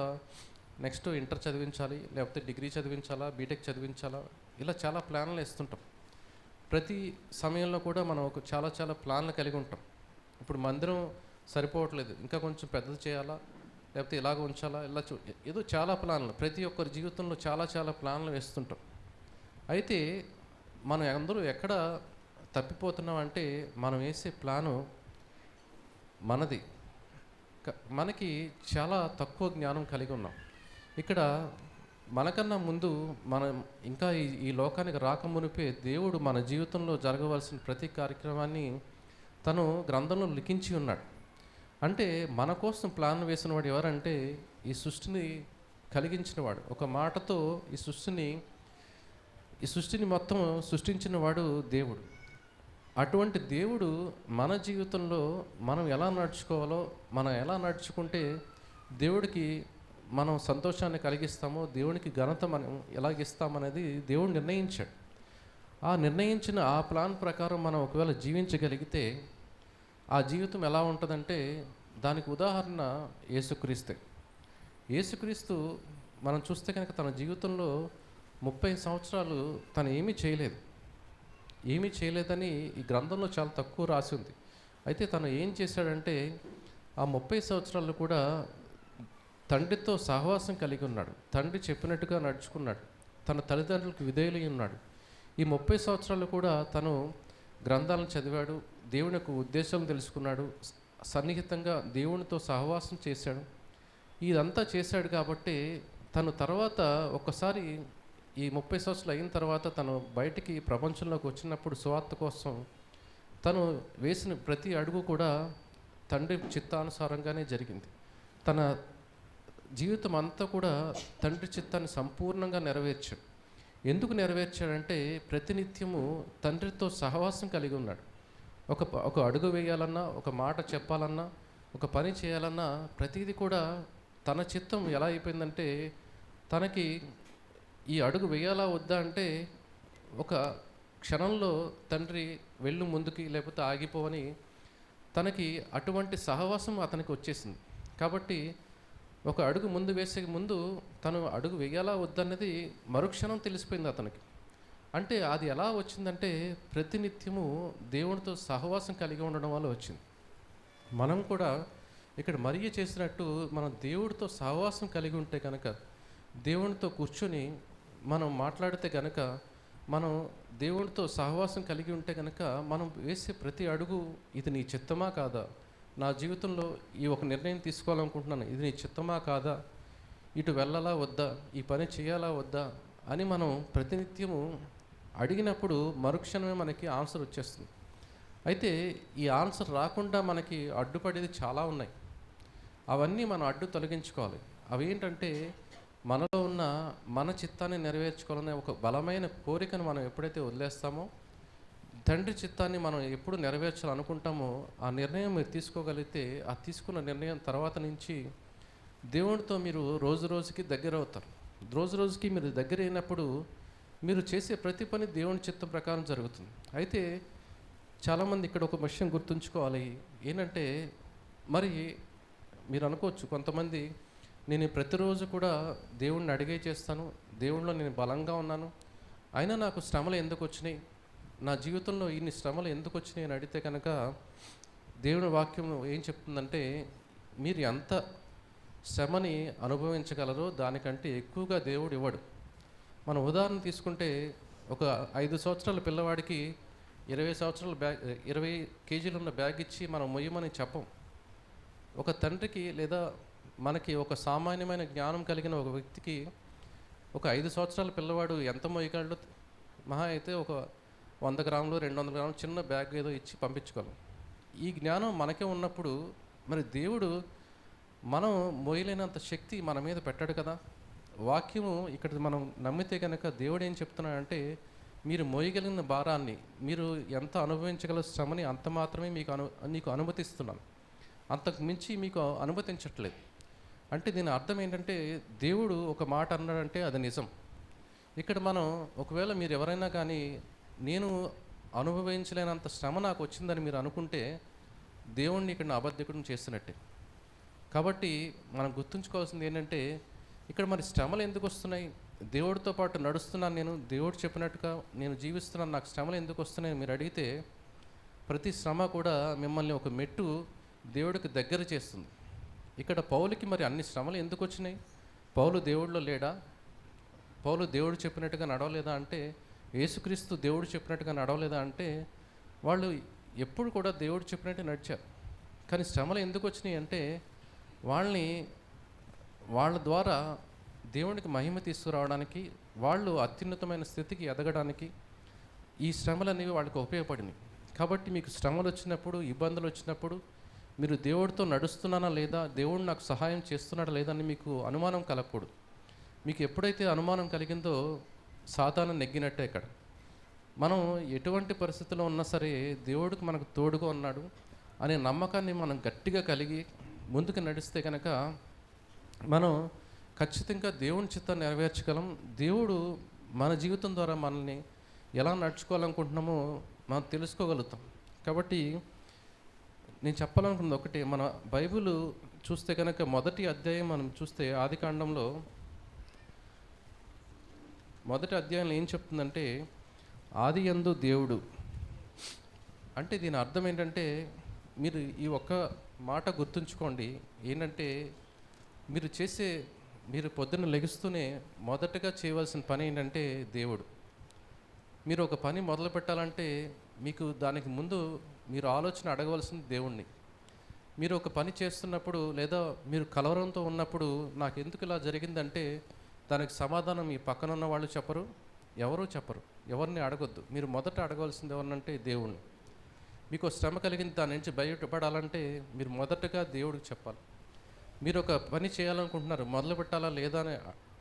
నెక్స్ట్ ఇంటర్ చదివించాలి, లేకపోతే డిగ్రీ చదివించాలా, బీటెక్ చదివించాలా, ఇలా చాలా ప్లాన్లు వేస్తుంటాం. ప్రతి సమయంలో కూడా మనం చాలా ప్లాన్లు కలిగి ఉంటాం. ఇప్పుడు మందిరం సరిపోవట్లేదు, ఇంకా కొంచెం పెద్దది చేయాలా, లేకపోతే ఇలాగ ఉంచాలా, ఇలా ఏదో చాలా ప్లాన్లు, ప్రతి ఒక్కరి జీవితంలో చాలా ప్లాన్లు వేస్తుంటాం. అయితే మనం అందరూ ఎక్కడ తప్పిపోతున్నాం అంటే, మనం వేసే ప్లాను మనకి చాలా తక్కువ జ్ఞానం కలిగి ఉన్నాం. ఇక్కడ మనకన్నా ముందు మనం ఇంకా ఈ లోకానికి రాకమునిపే దేవుడు మన జీవితంలో జరగవలసిన ప్రతి కార్యక్రమాన్ని తను గ్రంథంలో లిఖించి ఉన్నాడు. అంటే మన కోసం ప్లాన్ వేసిన వాడు ఎవరంటే, ఈ సృష్టిని కలిగించిన వాడు. ఒక మాటతో ఈ సృష్టిని మొత్తం సృష్టించిన వాడు దేవుడు. అటువంటి దేవుడు మన జీవితంలో మనం ఎలా నడుచుకోవాలో, మనం ఎలా నడుచుకుంటే దేవుడికి మనం సంతోషాన్ని కలిగిస్తామో, దేవునికి ఘనత మనం ఎలాగిస్తామనేది దేవుడు నిర్ణయించాడు. ఆ నిర్ణయించిన ఆ ప్లాన్ ప్రకారం మనం ఒకవేళ జీవించగలిగితే ఆ జీవితం ఎలా ఉంటుందంటే, దానికి ఉదాహరణ యేసుక్రీస్తే. యేసుక్రీస్తు మనం చూస్తే కనుక తన జీవితంలో 30 సంవత్సరాలు తను ఏమీ చేయలేదని ఈ గ్రంథంలో చాలా తక్కువ రాసి ఉంది. అయితే తను ఏం చేశాడంటే, ఆ 30 సంవత్సరాలు కూడా తండ్రితో సహవాసం కలిగి ఉన్నాడు. తండ్రి చెప్పినట్టుగా నడుచుకున్నాడు. తన తల్లిదండ్రులకు విధేయులై ఉన్నాడు. ఈ 30 సంవత్సరాలు కూడా తను గ్రంథాలను చదివాడు, దేవుని యొక్క ఉద్దేశం తెలుసుకున్నాడు, సన్నిహితంగా దేవునితో సహవాసం చేశాడు. ఇదంతా చేశాడు కాబట్టి తను తర్వాత ఒక్కసారి ఈ 30 సంవత్సరాలు అయిన తర్వాత తను బయటికి ప్రపంచంలోకి వచ్చినప్పుడు సువార్త కోసం తను వేసిన ప్రతి అడుగు కూడా తండ్రి చిత్తానుసారంగానే జరిగింది. తన జీవితం అంతా కూడా తండ్రి చిత్తాన్ని సంపూర్ణంగా నెరవేర్చాడు. ఎందుకు నెరవేర్చాడంటే, ప్రతినిత్యము తండ్రితో సహవాసం కలిగి ఉన్నాడు. ఒక అడుగు వేయాలన్నా, ఒక మాట చెప్పాలన్నా, ఒక పని చేయాలన్నా ప్రతిదీ కూడా తన చిత్తం ఎలా అయిపోయిందంటే, తనకి ఈ అడుగు వేయాలా వద్దా అంటే ఒక క్షణంలో తండ్రి వెళ్ళు ముందుకి లేకపోతే ఆగిపోవని తనకి అటువంటి సహవాసం అతనికి వచ్చేసింది. కాబట్టి ఒక అడుగు ముందు వేసే ముందు తను అడుగు వేయాలా వద్దన్నది మరుక్షణం తెలిసిపోయింది అతనికి. అంటే అది ఎలా వచ్చిందంటే, ప్రతినిత్యము దేవునితో సహవాసం కలిగి ఉండడం వల్ల వచ్చింది. మనం కూడా ఇక్కడ మరియ చేసినట్టు మనం దేవుడితో సహవాసం కలిగి ఉంటే కనుక, దేవునితో కూర్చొని మనం మాట్లాడితే కనుక, మనం దేవునితో సహవాసం కలిగి ఉంటే కనుక, మనం వేసే ప్రతి అడుగు ఇది నీ చిత్తమా కాదా, నా జీవితంలో ఈ ఒక నిర్ణయం తీసుకోవాలనుకుంటున్నాను, ఇది నీ చిత్తమా కాదా, ఇటు వెళ్ళాలా వద్దా, ఈ పని చేయాలా వద్దా అని మనం ప్రతినిత్యము అడిగినప్పుడు మరుక్షణమే మనకి ఆన్సర్ వచ్చేస్తుంది. అయితే ఈ ఆన్సర్ రాకుండా మనకి అడ్డుపడేది చాలా ఉన్నాయి. అవన్నీ మనం అడ్డు తొలగించుకోవాలి. అవి ఏంటంటే, మనలో ఉన్న మన చిత్తాన్ని నెరవేర్చుకోవాలనే ఒక బలమైన కోరికను మనం ఎప్పుడైతే వదిలేస్తామో, తండ్రి చిత్తాన్ని మనం ఎప్పుడు నెరవేర్చాలనుకుంటామో ఆ నిర్ణయం మీరు తీసుకోగలిగితే, ఆ తీసుకున్న నిర్ణయం తర్వాత నుంచి దేవునితో మీరు రోజు రోజుకి దగ్గర అవుతారు. రోజు రోజుకి మీరు దగ్గర అయినప్పుడు మీరు చేసే ప్రతి పని దేవుని చిత్తం ప్రకారం జరుగుతుంది. అయితే చాలామంది ఇక్కడ ఒక విషయం గుర్తుంచుకోవాలి. ఏంటంటే, మరి మీరు అనుకోవచ్చు కొంతమంది, నేను ప్రతిరోజు కూడా దేవుణ్ణి అడిగే చేస్తాను, దేవుణ్ణిలో నేను బలంగా ఉన్నాను, అయినా నాకు శ్రమలు ఎందుకు వచ్చినాయి, నా జీవితంలో ఇన్ని శ్రమలు ఎందుకు వచ్చినాయి అని అడిగితే కనుక, దేవుని వాక్యం ఏం చెప్తుందంటే, మీరు ఎంత శ్రమని అనుభవించగలరో దానికంటే ఎక్కువగా దేవుడు ఇవ్వడు. మనం ఉదాహరణ తీసుకుంటే, ఒక 5 సంవత్సరాల పిల్లవాడికి 20 సంవత్సరాల 20 కేజీలు ఉన్న బ్యాగ్ ఇచ్చి మనం మొయ్యమని చెప్పం. ఒక తండ్రికి లేదా మనకి ఒక సామాన్యమైన జ్ఞానం కలిగిన ఒక వ్యక్తికి ఒక 5 సంవత్సరాల పిల్లవాడు ఎంత మొయ్యగలడో, మహా అయితే ఒక 100 గ్రాములు 200 గ్రాములు చిన్న బ్యాగ్ ఏదో ఇచ్చి పంపించుకోవాలి. ఈ జ్ఞానం మనకే ఉన్నప్పుడు మరి దేవుడు మనం మోయలేనంత శక్తి మన మీద పెట్టాడు కదా. వాక్యము ఇక్కడ మనం నమ్మితే కనుక దేవుడు ఏం చెప్తున్నాడంటే, మీరు మోయగలిగిన భారాన్ని, మీరు ఎంత అనుభవించగల శ్రమని అంత మాత్రమే నీకు అనుమతిస్తున్నాను, అంతకు మించి మీకు అనుమతించట్లేదు. అంటే దీని అర్థం ఏంటంటే, దేవుడు ఒక మాట అన్నాడంటే అది నిజం. ఇక్కడ మనం ఒకవేళ మీరు ఎవరైనా కానీ నేను అనుభవించలేనంత శ్రమ నాకు వచ్చిందని మీరు అనుకుంటే, దేవుణ్ణి ఇక్కడ అబద్ధికుడిని చేస్తున్నట్టే. కాబట్టి మనం గుర్తుంచుకోవాల్సింది ఏంటంటే, ఇక్కడ మరి శ్రమలు ఎందుకు వస్తున్నాయి, దేవుడితో పాటు నడుస్తున్నాను నేను, దేవుడు చెప్పినట్టుగా నేను జీవిస్తున్నాను, నాకు శ్రమలు ఎందుకు వస్తున్నాయి మీరు అడిగితే, ప్రతి శ్రమ కూడా మిమ్మల్ని ఒక మెట్టు దేవుడికి దగ్గర చేస్తుంది. ఇక్కడ పౌలుకి మరి అన్ని శ్రమలు ఎందుకు వచ్చినాయి? పౌలు దేవుడిలో లేడా? పౌలు దేవుడు చెప్పినట్టుగా నడవలేదా అంటే, యేసుక్రీస్తు దేవుడు చెప్పినట్టుగా నడవలేదా అంటే, వాళ్ళు ఎప్పుడు కూడా దేవుడు చెప్పినట్టు నడిచారు. కానీ శ్రమలు ఎందుకు వచ్చినాయి అంటే, వాళ్ళ ద్వారా దేవునికి మహిమ తీసుకురావడానికి, వాళ్ళు అత్యున్నతమైన స్థితికి ఎదగడానికి ఈ శ్రమలు అనేవి వాళ్ళకి ఉపయోగపడినాయి. కాబట్టి మీకు శ్రమలు వచ్చినప్పుడు, ఇబ్బందులు వచ్చినప్పుడు మీరు దేవుడితో నడుస్తున్నానా లేదా, దేవుడు నాకు సహాయం చేస్తున్నాడా లేదా అని మీకు అనుమానం కలగకూడదు. మీకు ఎప్పుడైతే అనుమానం కలిగిందో సాతాను నెగ్గినట్టే. ఇక్కడ మనం ఎటువంటి పరిస్థితిలో ఉన్నా సరే దేవుడికి మనకు తోడుగా ఉన్నాడు అనే నమ్మకాన్ని మనం గట్టిగా కలిగి ముందుకు నడిస్తే కనుక మనం ఖచ్చితంగా దేవుని చిత్తాన్ని నెరవేర్చగలం. దేవుడు మన జీవితం ద్వారా మనల్ని ఎలా నడుచుకోవాలనుకుంటున్నామో మనం తెలుసుకోగలుగుతాం. కాబట్టి నేను చెప్పాలనుకున్నది ఒకటి, మన బైబిల్ చూస్తే కనుక మొదటి అధ్యాయం మనం చూస్తే ఆదికాండంలో మొదటి అధ్యాయంలో ఏం చెప్తుందంటే, ఆది యందు దేవుడు అంటే దీని అర్థం ఏంటంటే, మీరు ఈ ఒక్క మాట గుర్తుంచుకోండి. ఏంటంటే మీరు పొద్దున్న లెగుస్తూనే మొదటగా చేయవలసిన పని ఏంటంటే దేవుడు. మీరు ఒక పని మొదలు పెట్టాలంటే మీకు దానికి ముందు మీరు ఆలోచన అడగవలసింది దేవుణ్ణి. మీరు ఒక పని చేస్తున్నప్పుడు లేదా మీరు కలవరంతో ఉన్నప్పుడు నాకు ఎందుకు ఇలా జరిగిందంటే దానికి సమాధానం మీ పక్కన ఉన్న వాళ్ళు చెప్పరు, ఎవరూ చెప్పరు. ఎవరిని అడగొద్దు. మీరు మొదట అడగవలసింది ఎవరినంటే దేవుణ్ణి. మీకు శ్రమ కలిగింది, దాని నుంచి బయటపడాలంటే మీరు మొదటగా దేవుడికి చెప్పాలి. మీరు ఒక పని చేయాలనుకుంటున్నారు, మొదలు పెట్టాలా లేదా అని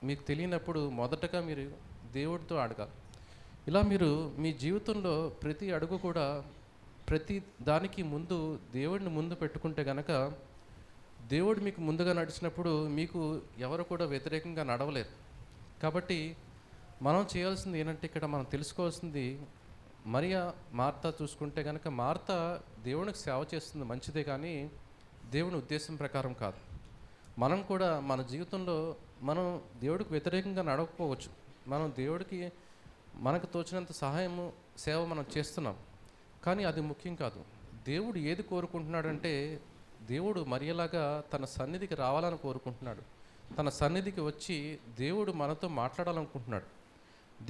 మీకు తెలియనప్పుడు మొదటగా మీరు దేవుడితో అడగాలి. ఇలా మీరు మీ జీవితంలో ప్రతి అడుగు కూడా ప్రతి దానికి ముందు దేవుడిని ముందు పెట్టుకుంటే కనుక దేవుడు మీకు ముందుగా నడిచినప్పుడు మీకు ఎవరు కూడా వ్యతిరేకంగా నడవలేరు. కాబట్టి మనం చేయాల్సింది ఏంటంటే, ఇక్కడ మనం తెలుసుకోవాల్సింది, మరియా మార్తా చూసుకుంటే కనుక మార్తా దేవునికి సేవ చేస్తుంది మంచిదే, కానీ దేవుని ఉద్దేశం ప్రకారం కాదు. మనం కూడా మన జీవితంలో మనం దేవుడికి వ్యతిరేకంగా నడవకపోవచ్చు. మనం దేవుడికి మనకు తోచినంత సహాయము సేవ మనం చేస్తున్నాం, కానీ అది ముఖ్యం కాదు. దేవుడు ఏది కోరుకుంటున్నాడంటే, దేవుడు మరియలాగా తన సన్నిధికి రావాలని కోరుకుంటున్నాడు. తన సన్నిధికి వచ్చి దేవుడు మనతో మాట్లాడాలనుకుంటున్నాడు.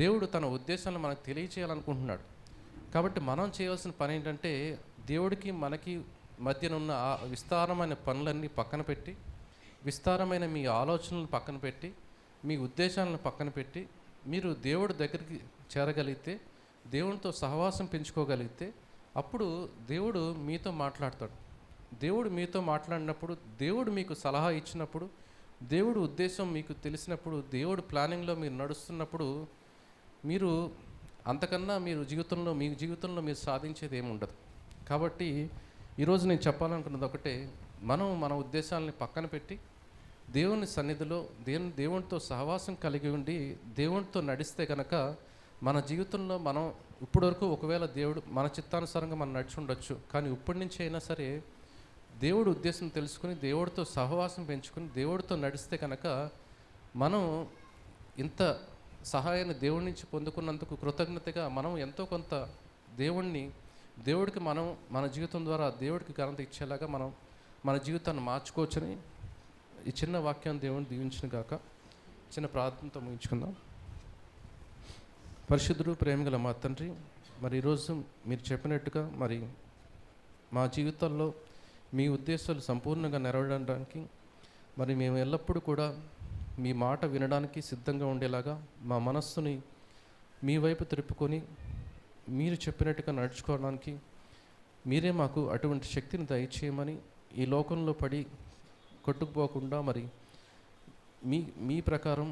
దేవుడు తన ఉద్దేశాలను మనకు తెలియచేయాలనుకుంటున్నాడు. కాబట్టి మనం చేయవలసిన పని ఏంటంటే, దేవుడికి మనకి మధ్యనున్న ఆ విస్తారమైన పనులన్నీ పక్కన పెట్టి, విస్తారమైన మీ ఆలోచనలను పక్కన పెట్టి, మీ ఉద్దేశాలను పక్కన పెట్టి, మీరు దేవుడి దగ్గరికి చేరగలిగితే, దేవునితో సహవాసం పెంచుకోగలిగితే, అప్పుడు దేవుడు మీతో మాట్లాడతాడు. దేవుడు మీతో మాట్లాడినప్పుడు, దేవుడు మీకు సలహా ఇచ్చినప్పుడు, దేవుడు ఉద్దేశం మీకు తెలిసినప్పుడు, దేవుడు ప్లానింగ్లో మీరు నడుస్తున్నప్పుడు, మీరు అంతకన్నా మీ జీవితంలో మీరు సాధించేది ఏమి ఉండదు. కాబట్టి ఈరోజు నేను చెప్పాలనుకున్నది ఒకటే, మనం మన ఉద్దేశాలని పక్కన పెట్టి దేవుని సన్నిధిలో దేవునితో సహవాసం కలిగి ఉండి దేవునితో నడిస్తే కనుక మన జీవితంలో మనం ఇప్పటివరకు ఒకవేళ దేవుడు మన చిత్తానుసారంగా మనం నడిచి ఉండొచ్చు, కానీ ఇప్పటి నుంచి అయినా సరే దేవుడు ఉద్దేశం తెలుసుకుని దేవుడితో సహవాసం పెంచుకుని దేవుడితో నడిస్తే కనుక మనం ఇంత సహాయాన్ని దేవుడి నుంచి పొందుకున్నందుకు కృతజ్ఞతగా మనం ఎంతో కొంత దేవుడికి మనం మన జీవితం ద్వారా దేవుడికి ఘనత ఇచ్చేలాగా మనం మన జీవితాన్ని మార్చుకోవచ్చని ఈ చిన్న వాక్యం దేవుని దీవించిన గాక. చిన్న ప్రార్థనతో ముగించుకుందాం. పరిశుద్ధుడు ప్రేమగల మా తండ్రి, మరి ఈరోజు మీరు చెప్పినట్టుగా మరి మా జీవితాల్లో మీ ఉద్దేశాలు సంపూర్ణంగా నెరవేరడానికి మరి మేము ఎల్లప్పుడూ కూడా మీ మాట వినడానికి సిద్ధంగా ఉండేలాగా మా మనస్సుని మీ వైపు తిరుపుకొని మీరు చెప్పినట్టుగా నడుచుకోవడానికి మీరే మాకు అటువంటి శక్తిని దయచేయమని, ఈ లోకంలో పడి కొట్టుకుపోకుండా మరి మీ ప్రకారం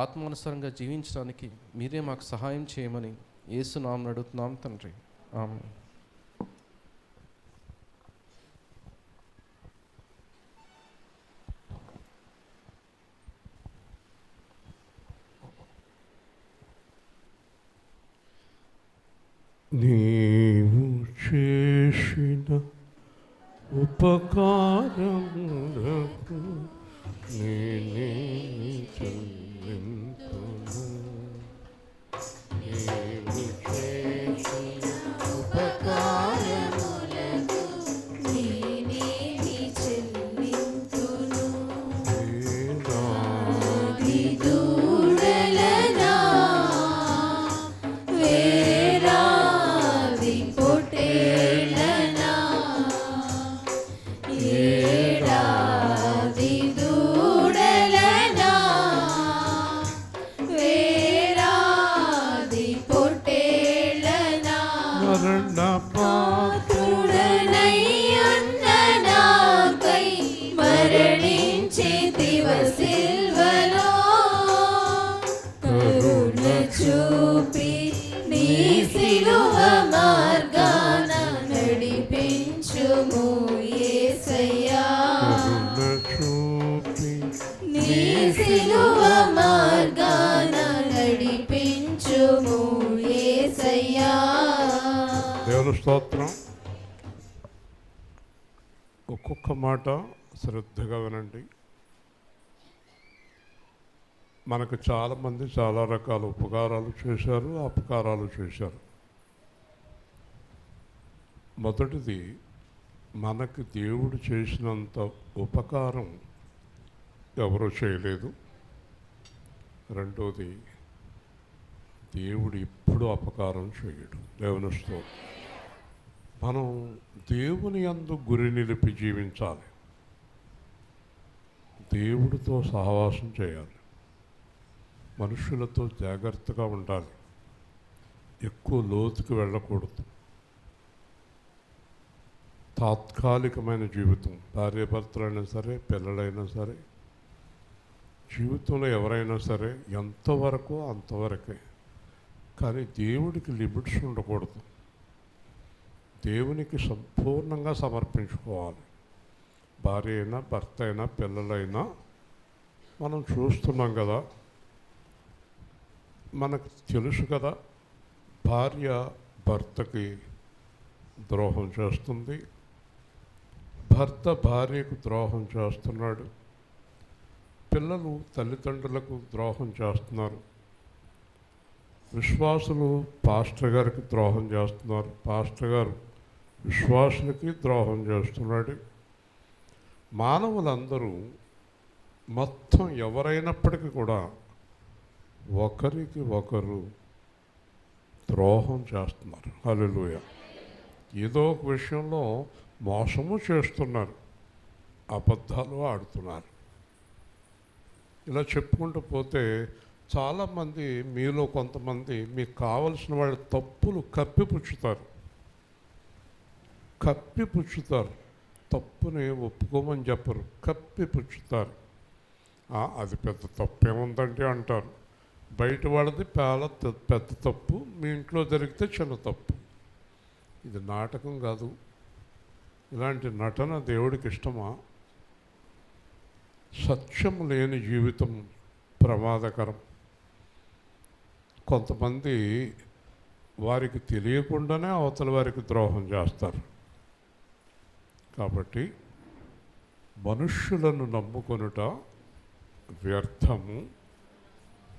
ఆత్మానుసారంగా జీవించడానికి మీరే మాకు సహాయం చేయమని యేసు నామమున అడుగుతున్నాం తండ్రి, ఆమేన్. నీవు చేసిన ఉపకారములకు నేనేమి చెల్లింతును? నీవు చేసిన ఉపకారములకు నేనేమి చెల్లింతును? వేలాది దూడలనా వేలాది పొట్టేళ్ళనా ఏడాది దూడలనా వేలాది పొట్టేళ్ళనా మరణ పాత్రుడనై ఉన్న నాకై మరణించితివ సిల్వలో కరుణ చూపి నీ సిలువ మార్గాన నడిపించుము యేసయ్యా. కరుణ చూపి నీ సిలువ మార్గాన నడిపించుము యేసయ్యా. దేవుని స్తోత్రం. ఒక్కొక్క మాట శ్రద్ధగా వినండి. మనకు చాలామంది చాలా రకాల ఉపకారాలు చేశారు, అపకారాలు చేశారు. మొదటిది, మనకు దేవుడు చేసినంత ఉపకారం ఎవరూ చేయలేదు. రెండోది, దేవుడు ఎప్పుడు అపకారం చేయడు. దేవుని స్తోత్రం. మనం దేవుని యందు గురి నిలిపి జీవించాలి. దేవుడితో సహవాసం చేయాలి. మనుషులతో జాగ్రత్తగా ఉండాలి. ఎక్కువ లోతుకి వెళ్ళకూడదు. తాత్కాలికమైన జీవితం, భార్యాభర్తలైనా సరే, పిల్లలైనా సరే, జీవితంలో ఎవరైనా సరే ఎంతవరకు అంతవరకే. కానీ దేవుడికి లిమిట్స్ ఉండకూడదు. దేవునికి సంపూర్ణంగా సమర్పించుకోవాలి. భార్య అయినా, భర్త అయినా, పిల్లలైనా. మనం చూస్తున్నాం కదా, మనకు తెలుసు కదా, భార్య భర్తకి ద్రోహం చేస్తుంది, భర్త భార్యకు ద్రోహం చేస్తున్నాడు, పిల్లలు తల్లిదండ్రులకు ద్రోహం చేస్తున్నారు, విశ్వాసులు పాస్టర్ గారికి ద్రోహం చేస్తున్నారు, పాస్టర్ గారు విశ్వాసులకి ద్రోహం చేస్తున్నాడు. మానవులందరూ మొత్తం ఎవరైనప్పటికీ కూడా ఒకరికి ఒకరు ద్రోహం చేస్తున్నారు. హల్లెలూయా. ఏదో ఒక విషయంలో మోసము చేస్తున్నారు, అబద్ధాలు ఆడుతున్నారు. ఇలా చెప్పుకుంటూ పోతే చాలామంది, మీలో కొంతమంది మీకు కావలసిన వాళ్ళ తప్పులు కప్పిపుచ్చుతారు. తప్పుని ఒప్పుకోమని చెప్పరు, కప్పిపుచ్చుతారు. అది పెద్ద తప్పు ఏముందంటే అంటారు. బయట వాళ్ళది పెద్ద తప్పు, మీ ఇంట్లో జరిగితే చిన్న తప్పు. ఇది నాటకం కాదు. ఇలాంటి నటన దేవుడికి ఇష్టమా? సత్యం లేని జీవితం ప్రమాదకరం. కొంతమంది వారికి తెలియకుండానే అవతల వారికి ద్రోహం చేస్తారు. కాబట్టి మనుష్యులను నమ్ముకొనుట వ్యర్థము,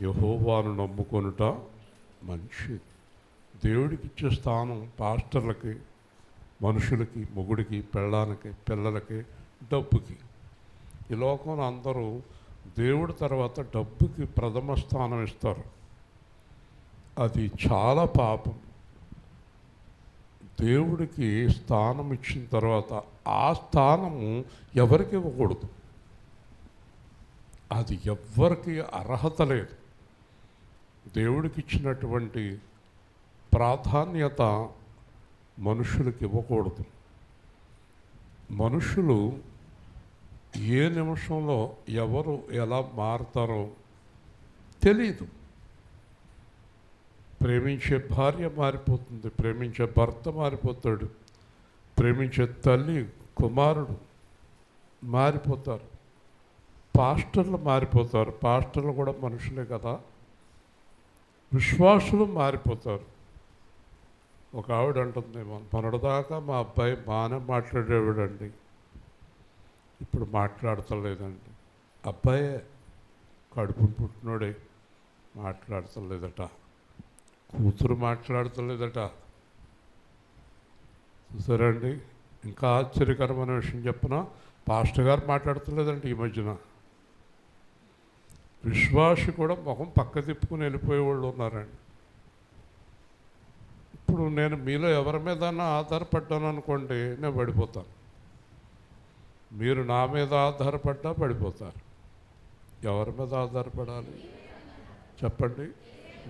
యెహోవాను నమ్ముకొనుట మంచిది. దేవుడికి ఇచ్చే స్థానం పాస్టర్లకి, మనుషులకి, మొగుడికి, పెళ్ళానికి, పిల్లలకి, డబ్బుకి. ఈ లోకంలో అందరూ దేవుడి తర్వాత డబ్బుకి ప్రథమ స్థానం ఇస్తారు. అది చాలా పాపం. దేవుడికి స్థానం ఇచ్చిన తర్వాత ఆ స్థానము ఎవరికి ఇవ్వకూడదు. అది ఎవ్వరికి అర్హత లేదు. దేవుడికి ఇచ్చినటువంటి ప్రాధాన్యత మనుషులకు ఇవ్వకూడదు. మనుషులు ఏ నిమిషంలో ఎవరు ఎలా మారుతారో తెలీదు. ప్రేమించే భార్య మారిపోతుంది, ప్రేమించే భర్త మారిపోతాడు, ప్రేమించే తల్లి, కుమారుడు మారిపోతారు, పాస్టర్లు మారిపోతారు. పాస్టర్లు కూడా మనుషులే కదా. విశ్వాసులు మారిపోతారు. ఒక ఆవిడ అంటుంది, మొన్నటిదాకా మా అబ్బాయి బాగానే మాట్లాడేవాడండి, ఇప్పుడు మాట్లాడతలేదండి. అబ్బాయే, కడుపును పుట్టినోడే మాట్లాడతలేదట, కూతురు మాట్లాడతలేదట. చూసారండి? ఇంకా ఆశ్చర్యకరమైన విషయం చెప్పనా, పాస్టర్ గారు మాట్లాడతలేదండి ఈ మధ్యన. విశ్వాసి కూడా ముఖం పక్క తిప్పుకుని వెళ్ళిపోయేవాళ్ళు ఉన్నారండి. ఇప్పుడు నేను మీలో ఎవరి మీద ఆధారపడ్డాను అనుకోండి, నేను పడిపోతాను. మీరు నా మీద ఆధారపడ్డా పడిపోతారు. ఎవరి మీద ఆధారపడాలి చెప్పండి?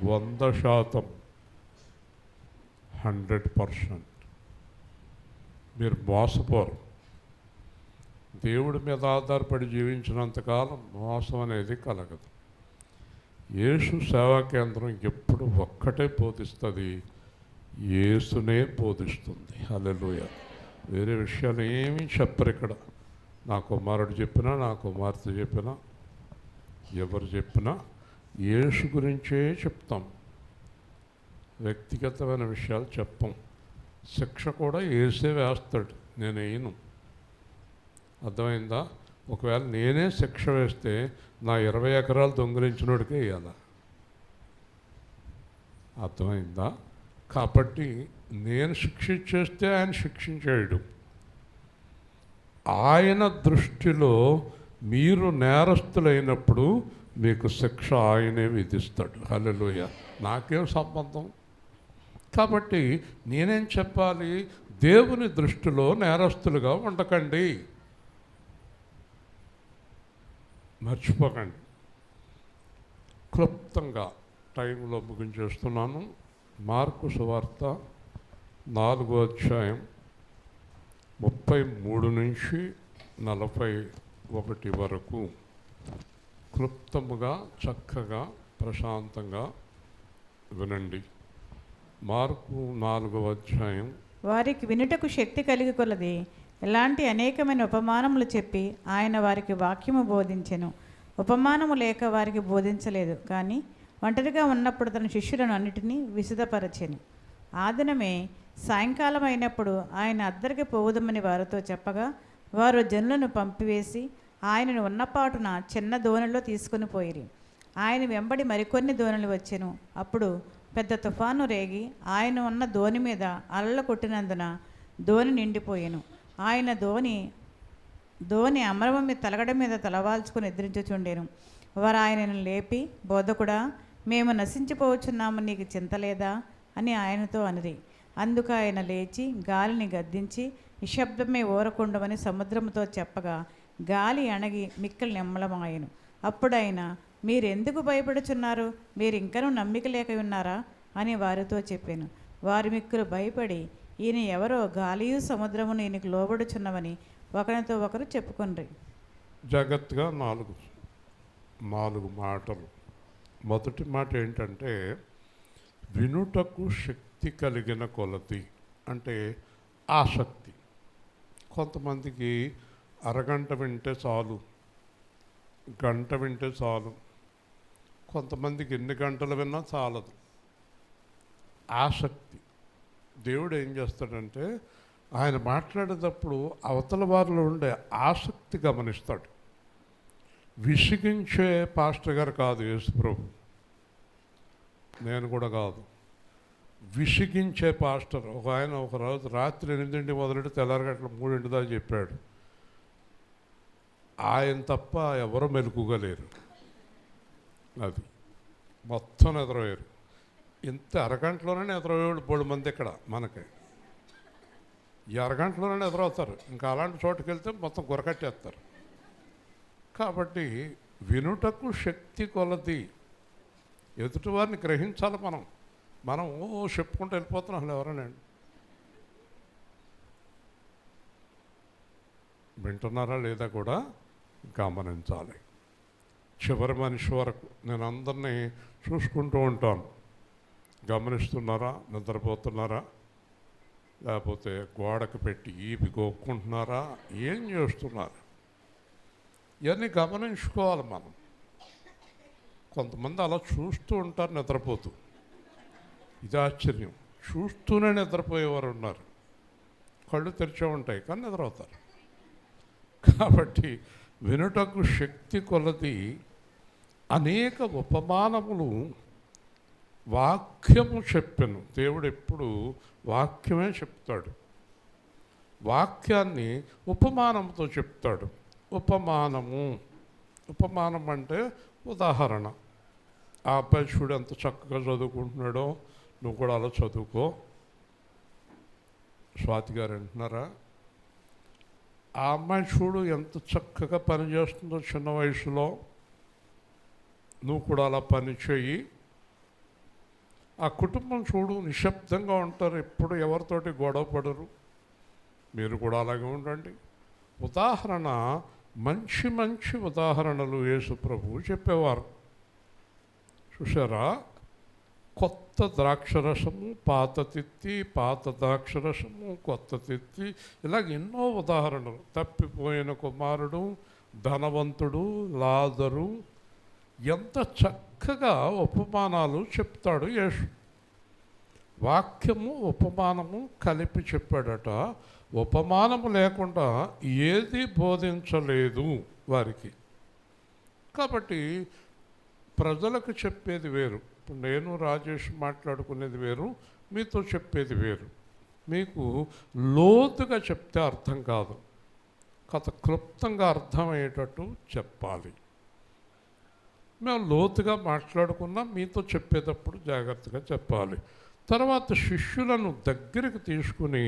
100%, 100% మీరు మోసపోరు. దేవుడి మీద ఆధారపడి జీవించినంతకాలం మోసం అనేది కలగదు. యేసు సేవా కేంద్రం ఎప్పుడు ఒక్కటే బోధిస్తుంది, యేసునే బోధిస్తుంది. హల్లెలూయా. వేరే విషయాలు ఏమీ చెప్పరు ఇక్కడ. నా కుమారుడు చెప్పినా, నా కుమార్తె చెప్పినా, ఎవరు చెప్పినా యేసు గురించే చెప్తాం, వ్యక్తిగతమైన విషయాలు చెప్పం. శిక్ష కూడా యేసే వేస్తాడు, నేను వేయను. అర్థమైందా? ఒకవేళ నేనే శిక్ష వేస్తే నా 20 ఎకరాలు దొంగిలించినోడికే వేయాల. అర్థమైందా? కాబట్టి నేను శిక్షించేస్తే ఆయన శిక్షించేయడు. ఆయన దృష్టిలో మీరు నేరస్తులైనప్పుడు మీకు శిక్ష ఆయనే విధిస్తాడు. హల్లెలూయా. నాకేం సంబంధం? కాబట్టి నేనేం చెప్పాలి? దేవుని దృష్టిలో నేరస్తులుగా ఉండకండి, మర్చిపోకండి. క్లుప్తంగా టైంలో ముగించేస్తున్నాను. మార్కు సువార్త 4వ అధ్యాయం 33 నుంచి 41 వరకు క్లుప్తముగా, చక్కగా, ప్రశాంతంగా వినండి. మార్కు 4వ అధ్యాయం. వారికి వినుటకు శక్తి కలిగి కొలది ఇలాంటి అనేకమైన ఉపమానములు చెప్పి ఆయన వారికి వాక్యము బోధించెను. ఉపమానము లేక వారికి బోధించలేదు, కానీ ఒంటరిగా ఉన్నప్పుడు తన శిష్యులను అన్నిటినీ విశదపరచెను. ఆ దినమే సాయంకాలం అయినప్పుడు ఆయన అద్దరికి పోవుదమని వారితో చెప్పగా వారు జనులను పంపివేసి ఆయనను ఉన్నపాటున చిన్న దోణిలో తీసుకుని పోయిరి. ఆయన వెంబడి మరికొన్ని దోణులు వచ్చెను. అప్పుడు పెద్ద తుఫాను రేగి ఆయన ఉన్న దోణి మీద అలలు కొట్టినందున దోణి నిండిపోయెను. ఆయన దోణి అమరవం మీద తలగడ మీద తలవాల్చుకుని ఎదిరించుచుండెను. వారు ఆయనను లేపి, బోధకుడా, మేము నశించిపోవచ్చున్నాము, నీకు చింత లేదా అని ఆయనతో అనిరి. అందుకు ఆయన లేచి గాలిని గద్దించి నిశ్శబ్దమే ఊరకుండమని సముద్రముతో చెప్పగా గాలి అణగి మిక్కిలి నిమ్మలమాయెను. అప్పుడైనా మీరెందుకు భయపడుచున్నారు? మీరు ఇంకనూ నమ్మిక లేక ఉన్నారా అని వారితో చెప్పాను. వారి మిక్కులు భయపడి ఈయన ఎవరో గాలియు సముద్రమును ఈయనకు లోబడుచున్నవని ఒకరితో ఒకరు చెప్పుకొండ్రి. జాగ్రత్తగా నాలుగు మాటలు. మొదటి మాట ఏంటంటే వినుటకు శక్తి కలిగిన కొలది, అంటే ఆసక్తి. కొంతమందికి అరగంట వింటే చాలు, గంట వింటే చాలు. కొంతమందికి ఎన్ని గంటలు విన్నా చాలదు. ఆసక్తి. దేవుడు ఏం చేస్తాడంటే ఆయన మాట్లాడేటప్పుడు అవతల వారిలో ఉండే ఆసక్తి గమనిస్తాడు. విసిగించే పాస్టర్ గారు కాదు యేసుప్రభు, నేను కూడా కాదు. విసిగించే పాస్టర్. ఆయన ఒక రోజు రాత్రి 8 మొదలెట్టి తెల్లారగట్ల 3 దాకా చెప్పాడు. ఆయన తప్ప ఎవరూ మెలుకుగలేరు. అది మొత్తం ఎదురయ్యారు. ఇంత అరగంటలోనే ఎదురయ్యేవాళ్ళు 3 మంది ఇక్కడ మనకి. ఈ అరగంటలోనే ఎదురవుతారు. ఇంకా అలాంటి చోటుకి వెళ్తే మొత్తం గురకట్టేస్తారు. కాబట్టి వినుటకు శక్తి కొలది. ఎదుటివారిని గ్రహించాలి. మనం చెప్పుకుంటూ వెళ్ళిపోతున్నాం. అసలు ఎవరనండి వింటున్నారా లేదా కూడా గమనించాలి. చివరి మనిషి వరకు నేను అందరినీ చూసుకుంటూ ఉంటాను. గమనిస్తున్నారా? నిద్రపోతున్నారా? లేకపోతే గోడకు పెట్టి ఈపి గోక్కుంటున్నారా? ఏం చేస్తున్నారు? ఇవన్నీ గమనించుకోవాలి మనం. కొంతమంది అలా చూస్తూ ఉంటారు నిద్రపోతూ. ఇది ఆశ్చర్యం. చూస్తూనే నిద్రపోయేవారు ఉన్నారు. కళ్ళు తెరిచే ఉంటాయి కానీ నిద్రపోతారు. కాబట్టి వినుటకు శక్తి కొలది అనేక ఉపమానములు వాక్యము చెప్పెను. దేవుడు ఎప్పుడు వాక్యమే చెప్తాడు. వాక్యాన్ని ఉపమానంతో చెప్తాడు. ఉపమానం అంటే ఉదాహరణ. ఆ అబ్బాయి చూడు ఎంత చక్కగా చదువుకుంటున్నాడో, నువ్వు కూడా అలా చదువుకో. స్వాతి గారు అంటున్నారా? ఆ అమ్మాయి చూడు ఎంత చక్కగా పని చేస్తుందో చిన్న వయసులో, నువ్వు కూడా అలా పని చెయ్యి. ఆ కుటుంబం చూడు నిశ్శబ్దంగా ఉంటారు, ఎప్పుడు ఎవరితోటి గొడవ పడరు, మీరు కూడా అలాగే ఉండండి. ఉదాహరణ, మంచి మంచి ఉదాహరణలు యేసు ప్రభువు చెప్పేవారు. చూసారా? కొత్త ద్రాక్షరసము, పాత తిత్తి, పాత ద్రాక్షరసము, కొత్త తిత్తి, ఇలాగ ఎన్నో ఉదాహరణలు. తప్పిపోయిన కుమారుడు, ధనవంతుడు, లాజరు, ఎంత చక్కగా ఉపమానాలు చెప్తాడు యేసు. వాక్యము ఉపమానము కలిపి చెప్పాడట. ఉపమానము లేకుండా ఏది బోధించలేదు వారికి. కాబట్టి ప్రజలకు చెప్పేది వేరు, ఇప్పుడు నేను రాజేష్ మాట్లాడుకునేది వేరు, మీతో చెప్పేది వేరు. మీకు లోతుగా చెప్తే అర్థం కాదు, కథ క్లుప్తంగా అర్థమయ్యేటట్టు చెప్పాలి. మేము లోతుగా మాట్లాడుకున్నా మీతో చెప్పేటప్పుడు జాగ్రత్తగా చెప్పాలి. తర్వాత శిష్యులను దగ్గరికి తీసుకుని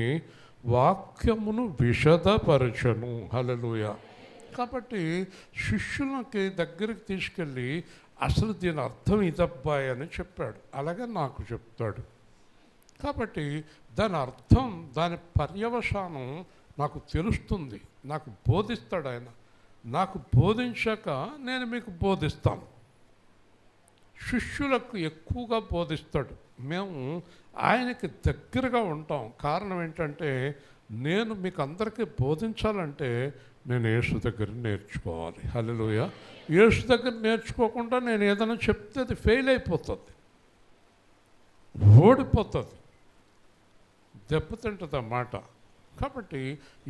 వాక్యమును విశదపరచను. హల్లెలూయా. కాబట్టి శిష్యులకి దగ్గరికి తీసుకెళ్ళి అసలు దీని అర్థం ఇదబ్బాయి అని చెప్పాడు. అలాగే నాకు చెప్తాడు. కాబట్టి దాని అర్థం, దాని పర్యవసానం నాకు తెలుస్తుంది, నాకు బోధిస్తాడు ఆయన. నాకు బోధించాక నేను మీకు బోధిస్తాను. శిష్యులకు ఎక్కువగా బోధిస్తాడు. మేము ఆయనకి దగ్గరగా ఉంటాం. కారణం ఏంటంటే నేను మీకు అందరికీ బోధించాలంటే నేను యేసు దగ్గర నేర్చుకోవాలి. హల్లెలూయా. యేసు దగ్గర నేర్చుకోకుండా నేను ఏదైనా చెప్తే అది ఫెయిల్ అయిపోతుంది, ఓడిపోతుంది, దెబ్బతింటుంది ఆ మాట. కాబట్టి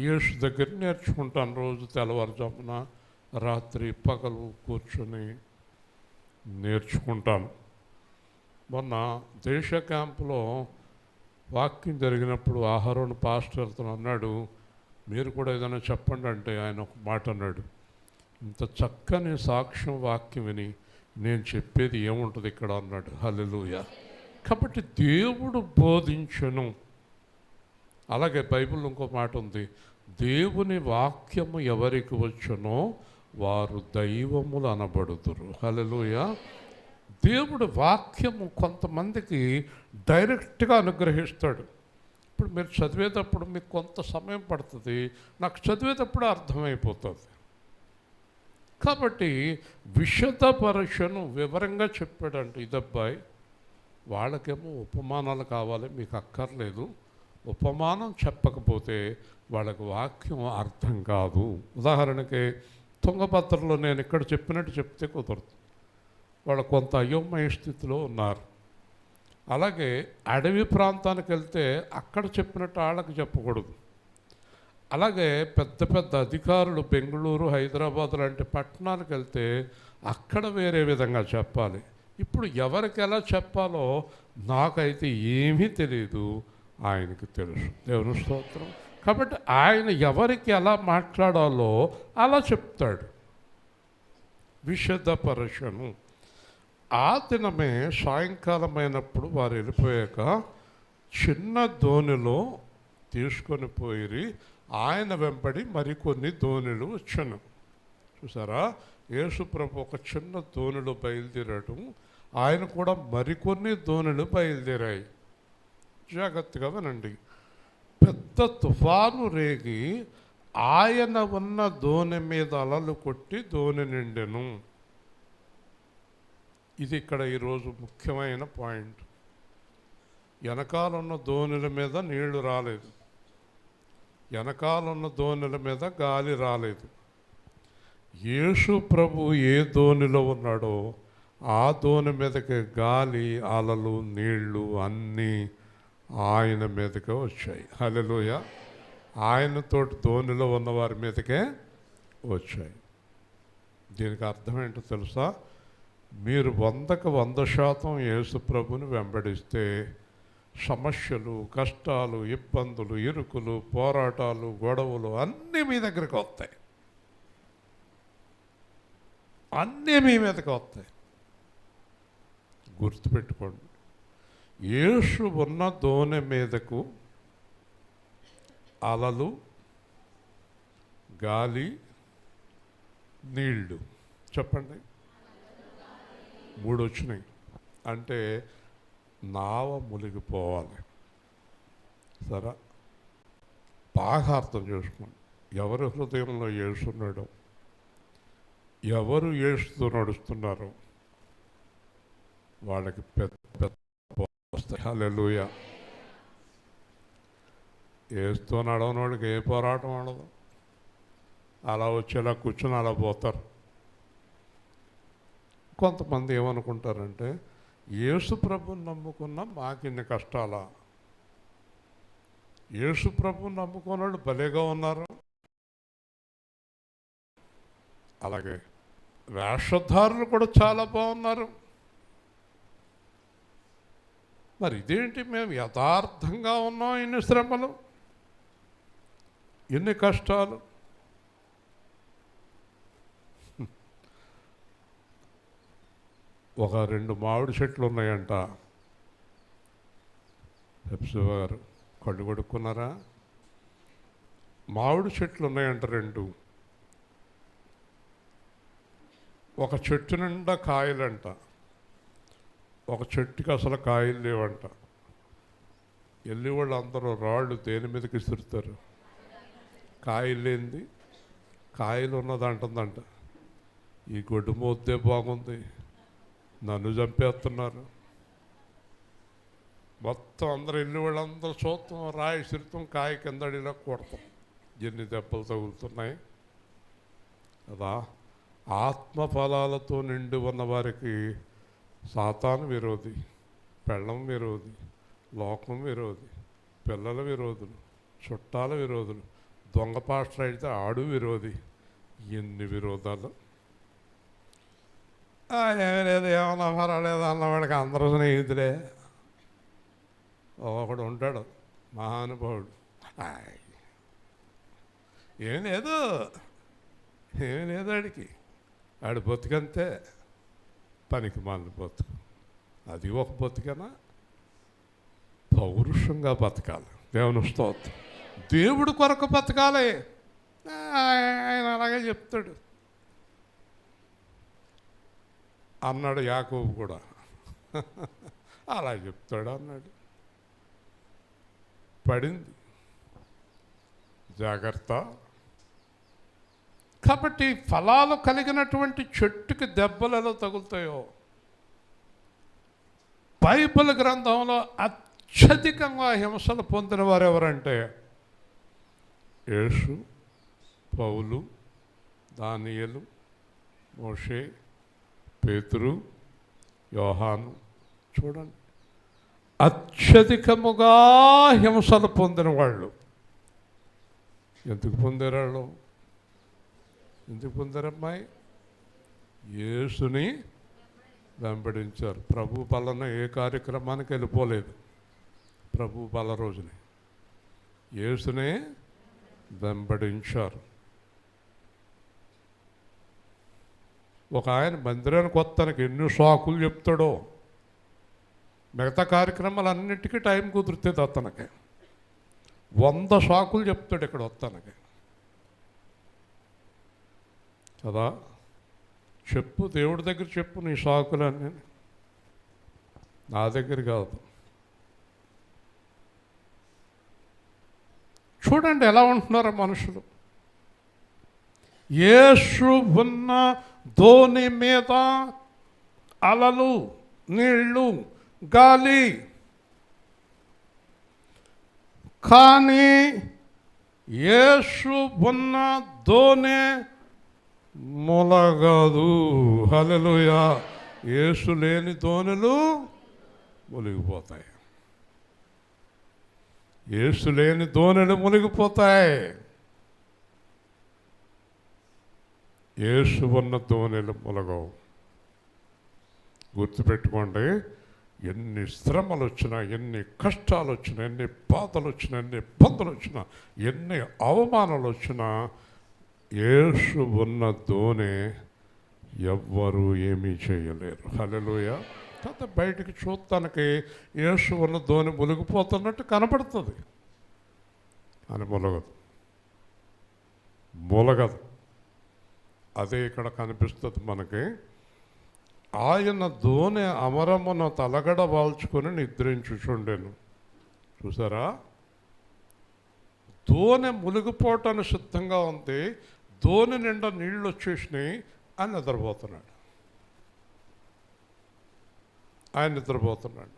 యేసు దగ్గర నేర్చుకుంటాను. రోజు తెల్లవారుజామున, రాత్రి పగలు కూర్చొని నేర్చుకుంటాను. మొన్న దేశ క్యాంపులో వాక్యం జరిగినప్పుడు ఆహారోని పాస్టర్తో అన్నాడు, మీరు కూడా ఏదైనా చెప్పండి అంటే ఆయన ఒక మాట అన్నాడు, ఇంత చక్కని సాక్ష్యం వాక్యం విని నేను చెప్పేది ఏముంటుంది ఇక్కడ అన్నాడు. హల్లెలూయా. కాబట్టి దేవుడు బోధించును. అలాగే బైబిల్లో ఇంకో మాట ఉంది, దేవుని వాక్యము ఎవరికి వచ్చునో వారు దైవములు అనబడుదురు. హల్లెలూయా. దేవుడు వాక్యము కొంతమందికి డైరెక్ట్గా అనుగ్రహిస్తాడు. ఇప్పుడు మీరు చదివేటప్పుడు మీకు కొంత సమయం పడుతుంది, నాకు చదివేటప్పుడు అర్థమైపోతుంది. కాబట్టి విశదపరచను వివరంగా చెప్పాడంటే ఇదబ్బాయి. వాళ్ళకేమో ఉపమానాలు కావాలి, మీకు అక్కర్లేదు. ఉపమానం చెప్పకపోతే వాళ్ళకి వాక్యం అర్థం కాదు. ఉదాహరణకి తుంగభద్రలో నేను ఇక్కడ చెప్పినట్టు చెప్తే కుదరదు, వాళ్ళు కొంత అయోమయ స్థితిలో ఉన్నారు. అలాగే అడవి ప్రాంతానికి వెళ్తే అక్కడ చెప్పినట్టు వాళ్ళకి చెప్పకూడదు. అలాగే పెద్ద పెద్ద అధికారులు బెంగళూరు, హైదరాబాద్ లాంటి పట్టణాలకు వెళ్తే అక్కడ వేరే విధంగా చెప్పాలి. ఇప్పుడు ఎవరికి ఎలా చెప్పాలో నాకైతే ఏమీ తెలియదు, ఆయనకి తెలుసు. దేవుని స్తోత్రం. కాబట్టి ఆయన ఎవరికి ఎలా మాట్లాడాలో అలా చెప్తాడు. విశదపరచను. ఆ దినమే సాయంకాలం అయినప్పుడు వారు వెళ్ళిపోయాక చిన్న దోణిలో తీసుకొని పోయి ఆయన వెంబడి మరికొన్ని దోణిలు వచ్చాను. చూసారా, యేసుప్రభు ఒక చిన్న దోణిలో బయలుదేరడం, ఆయన కూడా మరికొన్ని దోణిలు బయలుదేరాయి. జాగ్రత్తగా వినండి. పెద్ద తుఫాను రేగి ఆయన ఉన్న దోణి మీద అలలు కొట్టి దోణి నిండెను. ఇది ఇక్కడ ఈరోజు ముఖ్యమైన పాయింట్. వెనకాలన్న దోణుల మీద నీళ్లు రాలేదు, వెనకాలన్న దోణుల మీద గాలి రాలేదు. యేసు ప్రభు ఏ దోణిలో ఉన్నాడో ఆ దోణి మీదకి గాలి, అలలు, నీళ్లు అన్నీ ఆయన మీదకే వచ్చాయి. హల్లెలూయా. ఆయనతోటి దోణిలో ఉన్నవారి మీదకే వచ్చాయి. దీనికి అర్థం ఏంటో తెలుసా? మీరు 100కు 100% యేసు ప్రభుని వెంబడిస్తే సమస్యలు, కష్టాలు, ఇబ్బందులు, ఇరుకులు, పోరాటాలు, గొడవలు అన్నీ మీ దగ్గరికి వస్తాయి. అన్నీ మీ మీదకి వస్తాయి. గుర్తుపెట్టుకోండి, యేసు ఉన్న దోణి మీదకు అలలు, గాలి, నీళ్ళు, చెప్పండి, 3 వచ్చినాయి. అంటే నావ మునిగిపోవాలి. సరే, బాగా అర్థం చేసుకోండి. ఎవరి హృదయంలో యేసున్నాడో, ఎవరు యేసుతో నడుస్తున్నారో వాళ్ళకి పెద్ద పెద్ద వస్తాయి. హల్లెలూయా. యేసుతో నడవనోడికి ఏ పోరాటం ఉండదు. అలా వచ్చేలా కూర్చొని అలా పోతారు. కొంతమంది ఏమనుకుంటారంటే యేసు ప్రభుని నమ్ముకున్న మాకిన్ని కష్టాలా? యేసు ప్రభుని నమ్ముకున్న వాళ్ళు భలేగా ఉన్నారు. అలాగే వేషధారులు కూడా చాలా బాగున్నారు. మరి ఇదేంటి, మేము యథార్థంగా ఉన్నాం, ఎన్ని శ్రమలు, ఎన్ని కష్టాలు. ఒక 2 మామిడి చెట్లు ఉన్నాయంట. హెప్సిబా గారు కళ్ళు కొడుక్కున్నారా? మామిడి చెట్లు ఉన్నాయంట 2. ఒక చెట్టు నిండా కాయలంట, ఒక చెట్టుకి అసలు కాయలు లేవంట. వెళ్ళి వాళ్ళు అందరూ రాళ్ళు దేని మీదకి ఇస్తురుతారు? కాయలు లేనిది కాయలు ఉన్నది అంటుందంట. ఈ గొడ్డు మోద్దే బాగుంది, నన్ను చంపేస్తున్నారు. మొత్తం అందరూ వెళ్ళి వాళ్ళందరూ చూస్తాం, రాయి సిరుతాం, కాయ కిందడిలా కొడతాం. ఎన్ని దెబ్బలు తగులుతున్నాయి కదా. ఆత్మఫలాలతో నిండి ఉన్న వారికి సాతాను విరోధి, పెళ్ళం విరోధి, లోకం విరోధి, పిల్లల విరోధులు, చుట్టాల విరోధులు, దొంగ పాస్టర్ అయితే ఆడు విరోధి. ఎన్ని విరోధాలు. ఏమీ లేదు, ఏమన్నా పర్వాలేదు అన్నవాడికి అందరూ స్నేహితులే. ఒకడు ఉంటాడు మహానుభావుడు, ఏమీ లేదు, ఏమీ లేదు ఆడికి, ఆడి బతుకంతే, పనికి మాలిన బతుకు. అది ఒక బతుకనా? పౌరుషంగా బతకాలి. దేవుని స్తోత్రం. దేవుడి కొరకు బతకాలి. ఆయన అలాగే చెప్తాడు అన్నాడు యాకోబు కూడా. అలా చెప్తాడు అన్నాడు. పడింది, జాగ్రత్త. కాబట్టి ఫలాలు కలిగినటువంటి చెట్టుకి దెబ్బలు ఎలా తగులుతాయో, బైబిల్ గ్రంథంలో అత్యధికంగా హింసలు పొందిన వారు ఎవరంటే యేసు, పౌలు, దానియేలు, మోషే, పేతురు, యోహాను. చూడండి, అత్యధికముగా హింసలు పొందిన వాళ్ళు. ఎందుకు పొందారు? ఎందుకు పొందారమ్మాయి? యేసుని వెంబడించారు. ప్రభు బలన ఏ కార్యక్రమానికి వెళ్ళిపోలేదు. ప్రభు బల రోజుని యేసునే వెంబడించారు. ఒక ఆయన మందిరానికి వస్తానికి ఎన్ని సాకులు చెప్తాడో. మిగతా కార్యక్రమాలన్నిటికీ టైం కుదురుతుంది అతనికి. 100 సాకులు చెప్తాడు ఇక్కడ వస్తానికి కదా. చెప్పు, దేవుడి దగ్గర చెప్పు నీ సాకులన్నీ, నా దగ్గర కాదు. చూడండి ఎలా ఉంటున్నారో మనుషులు. యేసు ఉన్న ధోని మీద అలలు, నీళ్ళు, గాలి, కానీ యేసు ఉన్న ధోని ములగదు. హల్లెలూయా. యేసు లేని ధోనులు మునిగిపోతాయి. యేసు లేని ధోనులు మునిగిపోతాయి. యేసు ఉన్న ధోనులు ములగవు. గుర్తుపెట్టుకోండి, ఎన్ని శ్రమలు వచ్చినా, ఎన్ని కష్టాలు వచ్చినా, ఎన్ని బాధలు వచ్చినా, ఎన్ని ఇబ్బందులు వచ్చినా, ఎన్ని అవమానాలు వచ్చినా, యేసు ఉన్న ధోని ఎవ్వరూ ఏమీ చేయలేరు. హల్లెలూయా. తర్వాత బయటికి చూడటానికి యేసు ఉన్న ధోని మునిగిపోతున్నట్టు కనపడుతుంది, అని మూలగదు. అదే ఇక్కడ కనిపిస్తుంది మనకి. ఆయన ధోని అమరమున తలగడ వాల్చుకొని నిద్రించుచుండెను. చూసారా? ధోని మునిగిపోవటానికి సిద్ధంగా ఉంది. ధోని నిండా నీళ్ళు వచ్చేసినాయి. ఆయన నిద్రపోతున్నాడు.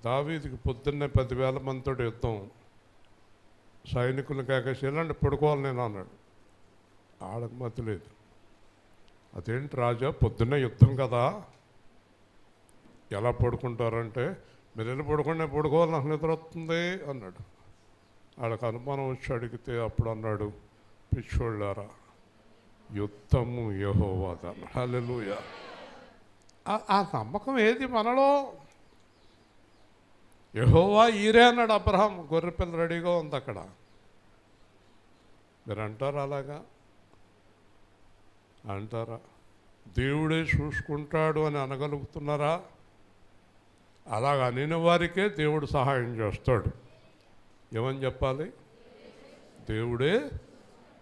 దావీదుకి పొద్దున్నే 10,000 మందితో యుద్ధం. సైనికులు కాకేసి ఎలాంటి పడుకోవాలి నేను అన్నాడు. ఆడకు మతి లేదు. అదేంటి రాజా, పొద్దున్నే యుద్ధం కదా, ఎలా పడుకుంటారంటే, మీరు వెళ్ళి పడుకునే పడుకోవాలి, నాకు నిద్ర వస్తుంది అన్నాడు. వాళ్ళకి అనుమానం వచ్చి అడిగితే అప్పుడు అన్నాడు, పిచ్చోళ్ళారా, యుద్ధము యెహోవాదన్న. హల్లెలూయా. ఆ నమ్మకం ఏది మనలో? యెహోవా ఈరే అన్నాడు అబ్రహాం. గొర్రెపిల్ల రెడీగా ఉంది అక్కడ. మీరు అంటారా అలాగా? అంటారా? దేవుడే చూసుకుంటాడు అని అనగలుగుతున్నారా? అలాగ అనిన వారికే దేవుడు సహాయం చేస్తాడు. ఏమని చెప్పాలి? దేవుడే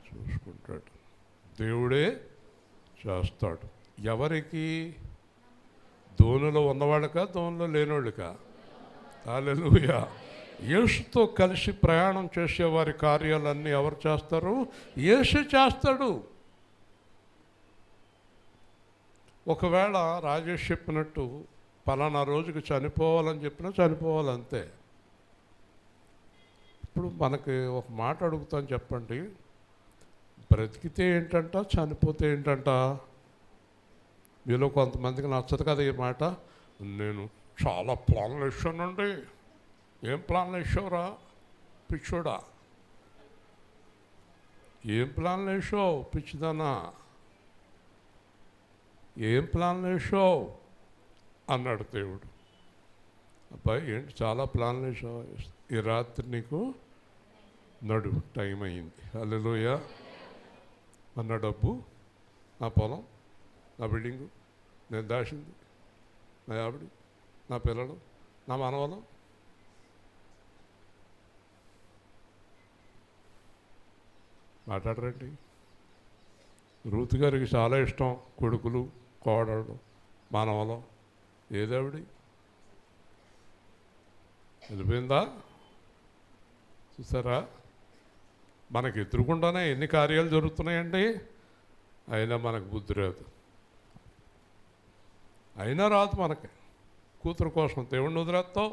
చూసుకుంటాడు, దేవుడే చేస్తాడు. ఎవరికి? దోణిలో ఉన్నవాళ్ళకా, దోణిలో లేనివాళ్ళకా? హల్లెలూయా. యేసుతో కలిసి ప్రయాణం చేసేవారి కార్యాలన్నీ ఎవరు చేస్తారు? యేసు చేస్తాడు. ఒకవేళ రాజేష్ చెప్పినట్టు పలానా రోజుకి చనిపోవాలని చెప్పినా చనిపోవాలంతే. ఇప్పుడు మనకి ఒక మాట అడుగుతాను, చెప్పండి, బ్రతికితే ఏంటంట, చనిపోతే ఏంటంట? మీలో కొంతమందికి నచ్చదు కదా ఈ మాట. నేను చాలా ప్లాన్లు వేసానండి. ఏం ప్లాన్లు వేసావురా పిచ్చోడా? ఏం ప్లాన్లు వేసావు పిచ్చిదానా? ఏం ప్లాన్లు వేసావు అన్నాడు దేవుడు. అబ్బాయి ఏంటి చాలా ప్లాన్లు వేసావు, ఈ రాత్రి నీకు నడు, టైం అయింది. హల్లెలూయా. నా డబ్బు, నా పొలం, నా బిల్డింగు, నేను దాచింది, నా ఆవిడ, నా పిల్లలు, నా మనవలు, మాట్లాడరండి. రూతు గారికి చాలా ఇష్టం కొడుకులు, కోడళ్ళు, మనవలు. ఏదావిడి వెళ్ళిపోయిందా? చూసారా? మనకు ఎదురుకుండానే ఎన్ని కార్యాలు జరుగుతున్నాయండి, అయినా మనకు బుద్ధి రాదు. అయినా రాదు మనకి. కూతురు కోసం దేవుణ్ణి వదిలేస్తావు,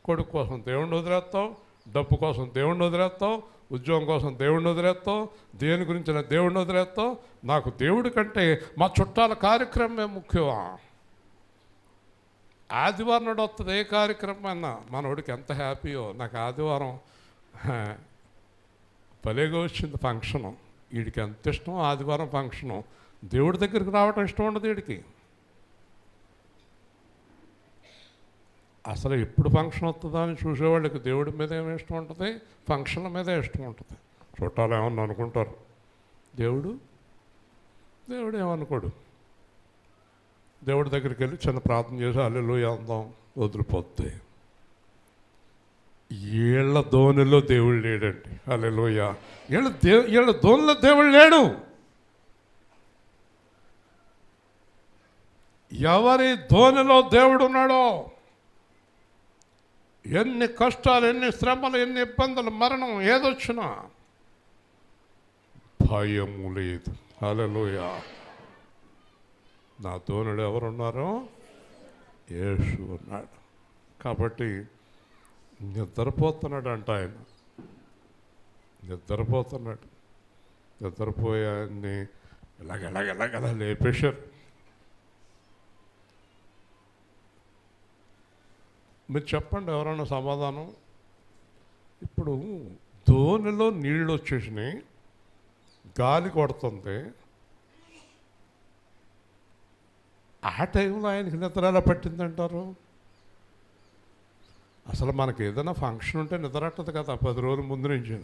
కొడుకు కోసం దేవుణ్ణి వదిలేస్తావు, డబ్బు కోసం దేవుణ్ణి వదిలేస్తావు, ఉద్యోగం కోసం దేవుణ్ణి వదిలేస్తావు, దేని గురించి దేవుణ్ణి వదిలేస్తావు. నాకు దేవుడి కంటే మా చుట్టాల కార్యక్రమమే ముఖ్యమా? ఆదివారం నాడు వస్తుంది ఏ కార్యక్రమం అన్నా, మనోడికి ఎంత హ్యాపీయో. నాకు ఆదివారం భలేగా వచ్చింది ఫంక్షను, వీడికి ఎంత ఇష్టం ఆదివారం ఫంక్షను. దేవుడి దగ్గరికి రావడం ఇష్టం ఉండదు వీడికి. అసలు ఎప్పుడు ఫంక్షన్ వస్తుందా అని చూసేవాళ్ళకి దేవుడి మీద ఏమి ఇష్టం ఉంటుంది? ఫంక్షన్ల మీదే ఇష్టం ఉంటుంది. చుట్టాలు ఏమన్నా అనుకుంటారు, దేవుడు ఏమనుకోడు. దేవుడి దగ్గరికి వెళ్ళి చిన్న ప్రార్థన చేసి హల్లెలూయా అందాం, వదిలిపోద్ది. వీళ్ళ ధోనిలో దేవుడు లేడండి. హల్లెలూయా. వీళ్ళ ధోనిలో దేవుడు లేడు. ఎవరి ధోనిలో దేవుడు ఉన్నాడో, ఎన్ని కష్టాలు, ఎన్ని శ్రమలు, ఎన్ని ఇబ్బందులు, మరణం ఏదొచ్చినా భయము లేదు. హల్లెలూయా. నా ధోనుడు ఎవరున్నారో? యేసు ఉన్నాడు. కాబట్టి నిద్రపోతున్నాడు అంట ఆయన. నిద్రపోయాన్ని ఇలాగెలా లేపేశారు. మీరు చెప్పండి ఎవరైనా సమాధానం. ఇప్పుడు ధోనిలో నీళ్ళు వచ్చేసినాయి, గాలి కొడుతుంది, ఆ టైంలో ఆయనకి నిద్ర ఎలా పట్టిందంటారు? అసలు మనకి ఏదైనా ఫంక్షన్ ఉంటే నిద్ర పట్టదు కదా 10 రోజుల ముందు నుంచి.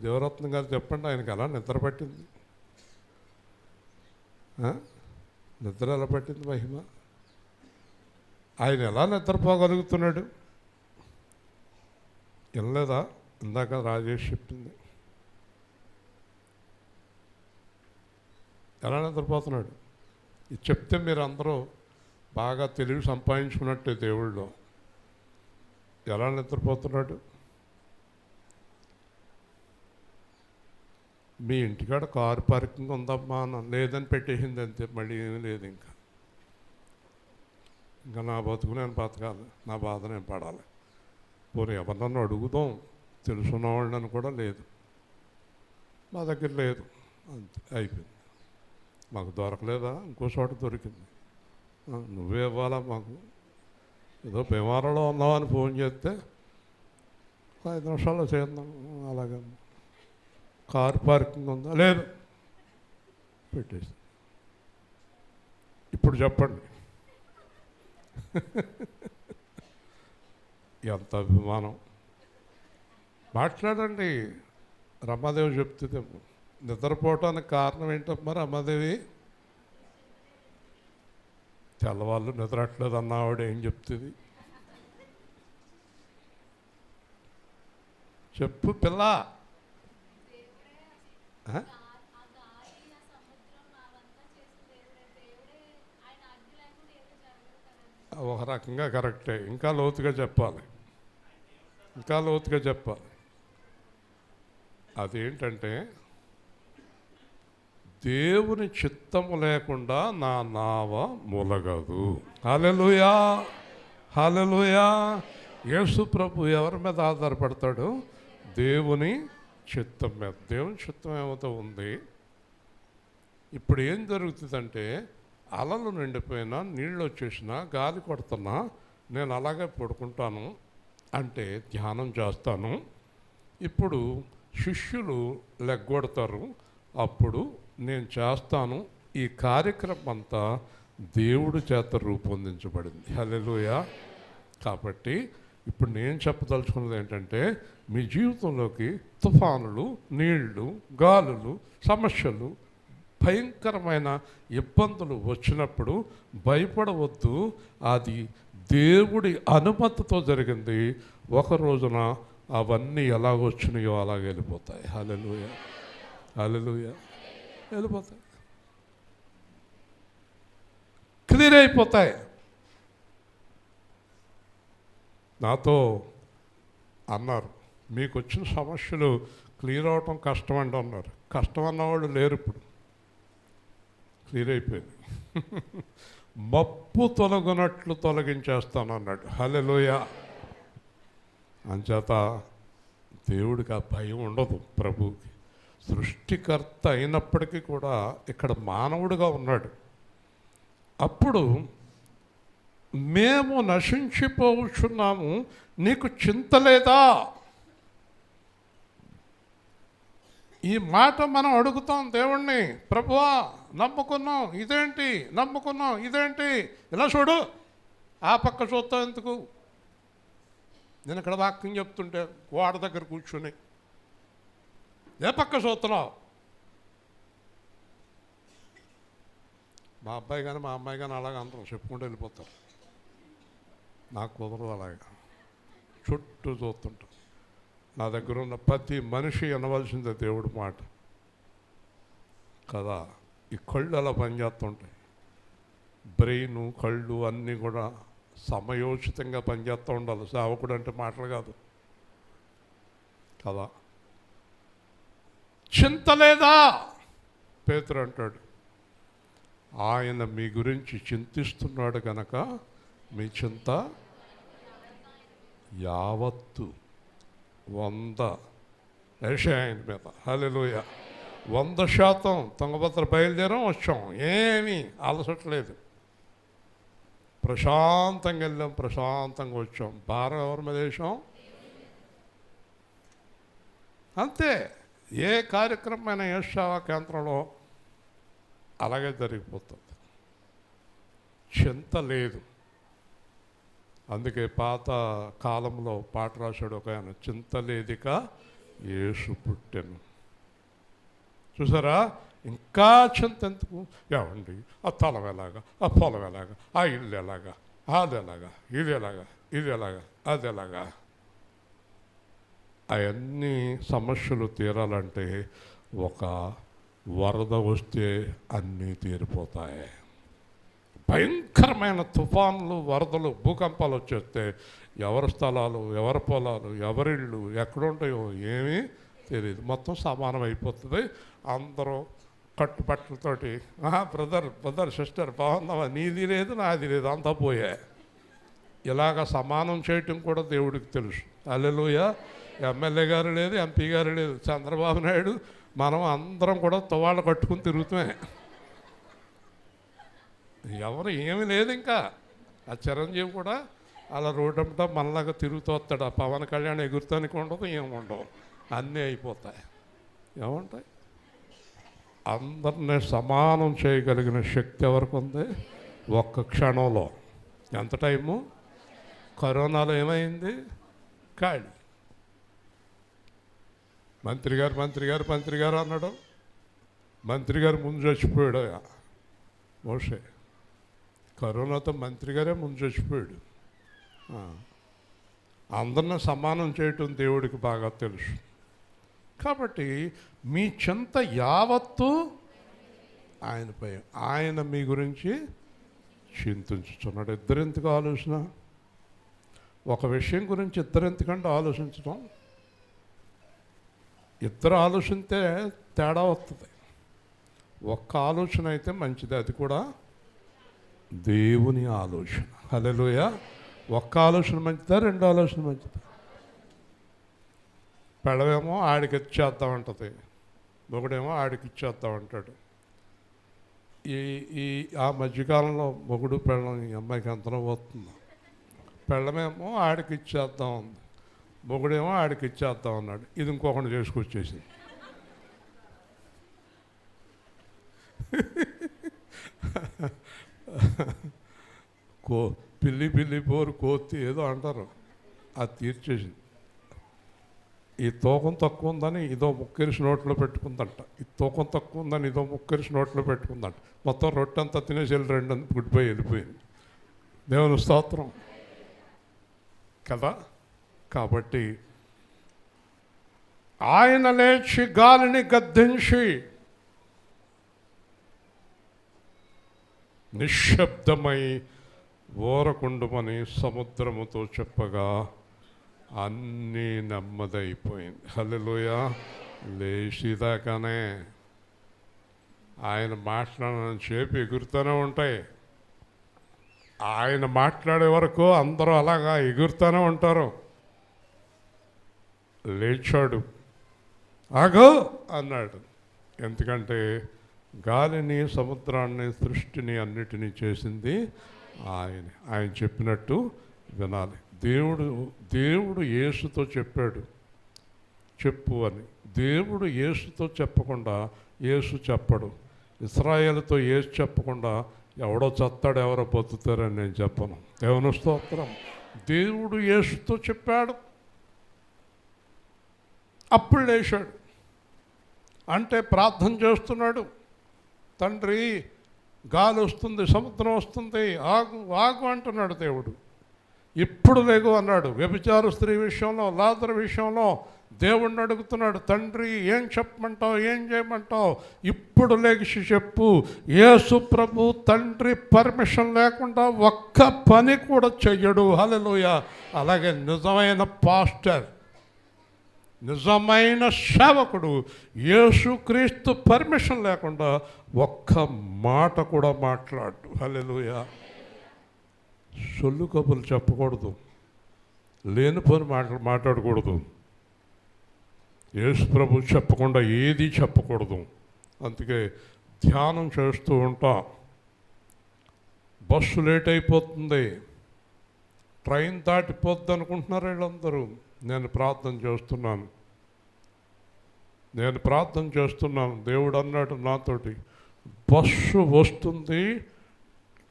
దేవరత్నం గారు చెప్పండి, ఆయనకి ఎలా నిద్ర పట్టింది? నిద్ర ఎలా పట్టింది? మహిమ. ఆయన ఎలా నిద్రపోగలుగుతున్నాడు? వినలేదా? ఇందాక రాజేష్ చెప్పింది. ఎలా నిద్రపోతున్నాడు? ఇది చెప్తే మీరు అందరూ బాగా తెలివి సంపాదించుకున్నట్టే దేవుళ్ళు. ఎలా నిద్రపోతున్నాడు? మీ ఇంటికాడ కారు పార్కింగ్ ఉందమ్మా లేదని పెట్టేసింది అంతే, మళ్ళీ ఏమీ లేదు. ఇంకా నా బతుకు నేను బతకాలి, నా బాధ నేను పడాలి. పోనీ ఎవరినన్నా అడుగుదాం, తెలుసున్నవాళ్ళని కూడా లేదు, మా దగ్గర లేదు, అంతే అయిపోయింది. మాకు దొరకలేదా, ఇంకో చోట దొరికింది. నువ్వే ఇవ్వాలా మాకు? ఏదో భీమవరంలో ఉన్నామని ఫోన్ చేస్తే 5 నిమిషాల్లో చేద్దాం. అలాగే కార్ పార్కింగ్ ఉందా? లేదు, పెట్టేసి. ఇప్పుడు చెప్పండి ఎంత అభిమానం. మాట్లాడండి. రమాదేవి చెప్తుంది, నిద్రపోవటానికి కారణం ఏంటమ్మా రమాదేవి? తెల్లవాళ్ళు నిద్రట్లేదు అన్నావాడు ఏం చెప్తుంది? చెప్పు పిల్ల. ఒక రకంగా కరెక్టే, ఇంకా లోతుగా చెప్పాలి, ఇంకా లోతుగా చెప్పాలి. అదేంటంటే దేవుని చిత్తము లేకుండా నా నావ మూలగదు. హల్లెలూయా, హల్లెలూయా. యేసు ప్రభు ఎవరి మీద ఆధారపడతాడు? దేవుని చిత్తం మీద. దేవుని చిత్తం ఏమవుతూ ఉంది. ఇప్పుడు ఏం జరుగుతుందంటే అలలు నిండిపోయినా, నీళ్ళు వచ్చేసినా, గాలి కొడుతున్నా నేను అలాగే పడుకుంటాను, అంటే ధ్యానం చేస్తాను. ఇప్పుడు శిష్యులు లెగ్గొడతారు, అప్పుడు నేను చేస్తాను. ఈ కార్యక్రమం అంతా దేవుడి చేత రూపొందించబడింది. హల్లెలూయా. కాబట్టి ఇప్పుడు నేను చెప్పదలుచుకున్నది ఏంటంటే, మీ జీవితంలోకి తుఫానులు, నీళ్లు, గాలులు, సమస్యలు, భయంకరమైన ఇబ్బందులు వచ్చినప్పుడు భయపడవద్దు. అది దేవుడి అనుమతితో జరిగింది. ఒక రోజున అవన్నీ ఎలా వచ్చినాయో అలాగే వెళ్ళిపోతాయి. హల్లెలూయా, హల్లెలూయా. వెళ్ళిపోతాయి, క్లియర్ అయిపోతాయి. నాతో అన్నారు, మీకు వచ్చిన సమస్యలు క్లియర్ అవటం కష్టం అండి అన్నారు. కష్టం అన్నవాళ్ళు లేరు, ఇప్పుడు క్లియర్ అయిపోయింది. మప్పు తొలగినట్లు తొలగించేస్తాను అన్నాడు. హల్లెలూయా. అంచేత దేవుడికి ఆ భయం ఉండదు ప్రభువుకి. సృష్టికర్త అయినప్పటికీ కూడా ఇక్కడ మానవుడిగా ఉన్నాడు. అప్పుడు మేము నశించిపోతున్నాము, నీకు చింత లేదా? ఈ మాట మనం అడుగుతాం దేవుణ్ణి. ప్రభువా నమ్ముకున్నాం, ఇదేంటి? నమ్ముకున్నాం, ఇదేంటి? ఇలా చూడు, ఆ పక్క చూస్తాం ఎందుకు? నేను ఇక్కడ వాక్యం చెప్తుంటే గోడ దగ్గర కూర్చుని ఏ పక్క చూస్తున్నావు? మా అబ్బాయి కానీ మా అమ్మాయి కానీ అలాగ అందరూ చెప్పుకుంటూ వెళ్ళిపోతారు. నాకు కుదరదు అలాగా, చుట్టూ చూస్తుంటాం. నా దగ్గర ఉన్న ప్రతి మనిషి వినవలసిందే దేవుడి మాట కదా. ఈ కళ్ళు అలా పనిచేస్తుంటాయి, బ్రెయిన్, కళ్ళు అన్నీ కూడా సమయోచితంగా పనిచేస్తూ ఉండాలి. సేవకుడు అంటే మాటలు కాదు కదా. చింత లేదా? పేతురు అంటాడు, ఆయన మీ గురించి చింతిస్తున్నాడు కనుక మీ చింత యావత్తు 100 ఆయన మీద. హల్లెలూయా. 100% తుంగభద్ర బయలుదేరాం, వచ్చాం, ఏమీ అలసట్లేదు. ప్రశాంతంగా వెళ్ళాం, ప్రశాంతంగా వచ్చాం. భారం ఎవరి మీద వేసాం? అంతే. ఏ కార్యక్రమమైన యేషావా కేంద్రంలో అలాగే జరిగిపోతుంది. చింత లేదు. అందుకే పాత కాలంలో పాట రాశాడు ఒక ఆయన, చింత లేదిక యేసు పుట్టెను. చూసారా? ఇంకా చింత ఎందుకు? ఏమండి ఆ తలం ఎలాగా, ఆ పొలం ఎలాగా, ఆ ఇల్లు ఎలాగా, అది ఎలాగా, ఇది ఎలాగా, ఇది ఎలాగా, అది ఎలాగా? అవన్నీ సమస్యలు తీరాలంటే ఒక వరద వస్తే అన్నీ తీరిపోతాయి. భయంకరమైన తుఫాన్లు, వరదలు, భూకంపాలు వచ్చేస్తే ఎవరి స్థలాలు, ఎవరి పొలాలు, ఎవరిళ్ళు ఎక్కడుంటాయో ఏమీ తెలియదు. మొత్తం సమానం అయిపోతుంది. అందరూ కట్టుబట్టలతోటి బ్రదర్ సిస్టర్ బాగున్నావా, నీది లేదు నాది లేదు, అంతా పోయా. ఇలాగ సమానం చేయటం కూడా దేవుడికి తెలుసు. హల్లెలూయా. ఎమ్మెల్యే గారు లేదు, ఎంపీ గారు లేదు, చంద్రబాబు నాయుడు మనం అందరం కూడా తువాళ్ళు కట్టుకుని తిరుగుతామే. ఎవరు ఏమీ లేదు. ఇంకా ఆ చిరంజీవి కూడా అలా రోడ్డంతా మనలాగా తిరుగుతూ వస్తాడు. ఆ పవన్ కళ్యాణ్ ఎగురుతానికి ఉండదు, ఏముండవు, అన్నీ అయిపోతాయి. ఏముంటాయి? అందరినీ సమానం చేయగలిగిన శక్తి ఎవరికి ఉంది? ఒక్క క్షణంలో. ఎంత టైము? కరోనాలో ఏమైంది? ఖాళీ. మంత్రి గారు అన్నాడు. మంత్రి గారు ముందు చచ్చిపోయాడు. మోషే కరోనాతో మంత్రి గారే ముందు చచ్చిపోయాడు. అందరిని సమానం చేయటం దేవుడికి బాగా తెలుసు. కాబట్టి మీ చింత యావత్తు ఆయనపై, ఆయన మీ గురించి చింతించుతున్నాడు. ఇద్దరెందుకు ఆలోచన? ఒక విషయం గురించి ఇద్దరెందుకంటే ఆలోచించడం, ఇద్దరు ఆలోచిస్తే తేడా వస్తుంది. ఒక్క ఆలోచన అయితే మంచిది, అది కూడా దేవుని ఆలోచన. హల్లెలూయా. ఒక్క ఆలోచన మంచిదా, రెండో ఆలోచన మంచిదా? పెళ్ళమేమో ఆడికి ఇచ్చేద్దామంటది, మొగుడేమో ఆడికి ఇచ్చేద్దామంటాడు. ఆ మధ్యకాలంలో మొగుడు పెళ్ళం ఈ అమ్మాయికి ఎంతనో పోతుంది. పెళ్ళమేమో ఆడికి ఇచ్చేద్దాం ఉంది, మొగుడేమో ఆడికి ఇచ్చేద్దాం అన్నాడు. ఇది ఇంకొకటి చేసుకొచ్చేసింది. పిల్లి పోరు కోతి ఏదో అంటారు, అది తీర్చేసింది. ఈ తూకం తక్కువ ఉందని ఇదో ముక్కెరిసి నోట్లో పెట్టుకుందంట, ఈ తూకం తక్కువ ఉందని ఇదో ముక్కెరిసి నోట్లో పెట్టుకుందంట. మొత్తం రొట్టె అంతా తినేసి రెండు గుడ్ బై వెళ్ళిపోయింది. దేవుని స్తోత్రం కదా. కాబట్టి ఆయన లేచి గాలిని గద్దించి నిశ్శబ్దమై ఊరకుండమని సముద్రముతో చెప్పగా అన్నీ నెమ్మదైపోయింది. హల్లెలూయా. లేచిదాకానే ఆయన మాట్లాడని చెప్పి ఎగురుతూనే ఉంటాయి. ఆయన మాట్లాడే వరకు అందరూ అలాగా ఎగురుతూనే ఉంటారు. లేచాడు, ఆగో అన్నాడు. ఎందుకంటే గాలిని, సముద్రాన్ని, సృష్టిని అన్నిటినీ చేసింది ఆయన చెప్పినట్టు వినాలి. దేవుడు యేసుతో చెప్పాడు చెప్పు అని. దేవుడు యేసుతో చెప్పకుండా యేసు చెప్పడు. ఇశ్రాయేలుతో యేసు చెప్పకుండా ఎవడో చస్తాడు, ఎవరో బతుకుతారని నేను చెప్పను. దేవుని స్తోత్రం. దేవుడు యేసుతో చెప్పాడు, అప్పుడు లేచాడు. అంటే ప్రార్థన చేస్తున్నాడు. తండ్రి, గాలి వస్తుంది, సముద్రం వస్తుంది, ఆగు ఆగు అంటున్నాడు దేవుడు. ఇప్పుడు లేగు అన్నాడు. వ్యభిచార స్త్రీ విషయంలో, లాజరు విషయంలో దేవుణ్ణి అడుగుతున్నాడు, తండ్రి ఏం చెప్పమంటావు, ఏం చేయమంటావు, ఇప్పుడు లేచి చెప్పు. యేసు ప్రభు తండ్రి పర్మిషన్ లేకుండా ఒక్క పని కూడా చెయ్యడు. హల్లెలూయా. అలాగే నిజమైన పాస్టర్, నిజమైన సేవకుడు యేసుక్రీస్తు పర్మిషన్ లేకుండా ఒక్క మాట కూడా మాట్లాడు. హల్లెలూయా. సొల్లు కబుర్లు చెప్పకూడదు, లేనిపోని మాట్లాడకూడదు. యేసు ప్రభు చెప్పకుండా ఏది చెప్పకూడదు. అందుకే ధ్యానం చేస్తూ ఉంటా. బస్సు లేట్ అయిపోతుంది, ట్రైన్ దాటిపోద్ది అనుకుంటున్నారు వీళ్ళందరూ. నేను ప్రార్థన చేస్తున్నాను. దేవుడు అన్నాడు నాతోటి, బస్సు వస్తుంది,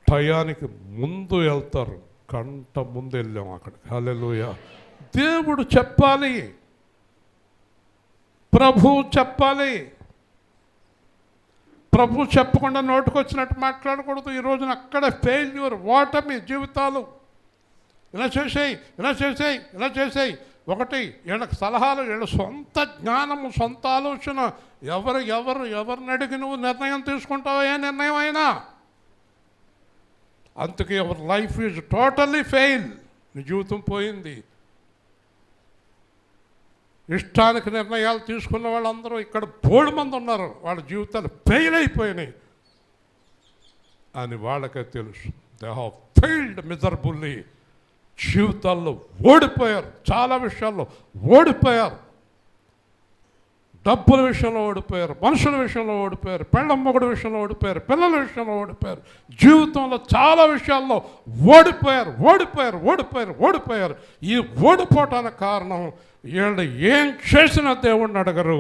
టయానికి ముందు వెళ్తారు. గంట ముందు వెళ్ళాం అక్కడికి. హల్లెలూయా. దేవుడు చెప్పాలి, ప్రభు చెప్పాలి. ప్రభు చెప్పకుండా నోటుకొచ్చినట్టు మాట్లాడకూడదు. ఈ రోజున అక్కడ ఫెయిల్యూర్, ఓటమి జీవితాలు. ఇలా చేసేయి. ఒకటి వీళ్ళకి సలహాలు, వీళ్ళ సొంత జ్ఞానము, సొంత ఆలోచన. ఎవరిని అడిగి నువ్వు నిర్ణయం తీసుకుంటావో, ఏ నిర్ణయం అయినా. అందుకే your life is totally fail. నీ జీవితం పోయింది. ఇష్టానికి నిర్ణయాలు తీసుకున్న వాళ్ళందరూ ఇక్కడ బోల్డ్ మంది ఉన్నారు, వాళ్ళ జీవితాలు ఫెయిల్ అయిపోయినాయి అని వాళ్ళకే తెలుసు. They have failed miserably. జీవితాల్లో ఓడిపోయారు, చాలా విషయాల్లో ఓడిపోయారు. డబ్బుల విషయంలో ఓడిపోయారు, మనుషుల విషయంలో ఓడిపోయారు, పెళ్ళమ్మగుడి విషయంలో ఓడిపోయారు, పిల్లల విషయంలో ఓడిపోయారు, జీవితంలో చాలా విషయాల్లో ఓడిపోయారు ఓడిపోయారు ఓడిపోయారు ఓడిపోయారు. ఈ ఓడిపోవటానికి కారణం వీళ్ళు ఏం చేసినా దేవుడిని అడగరు,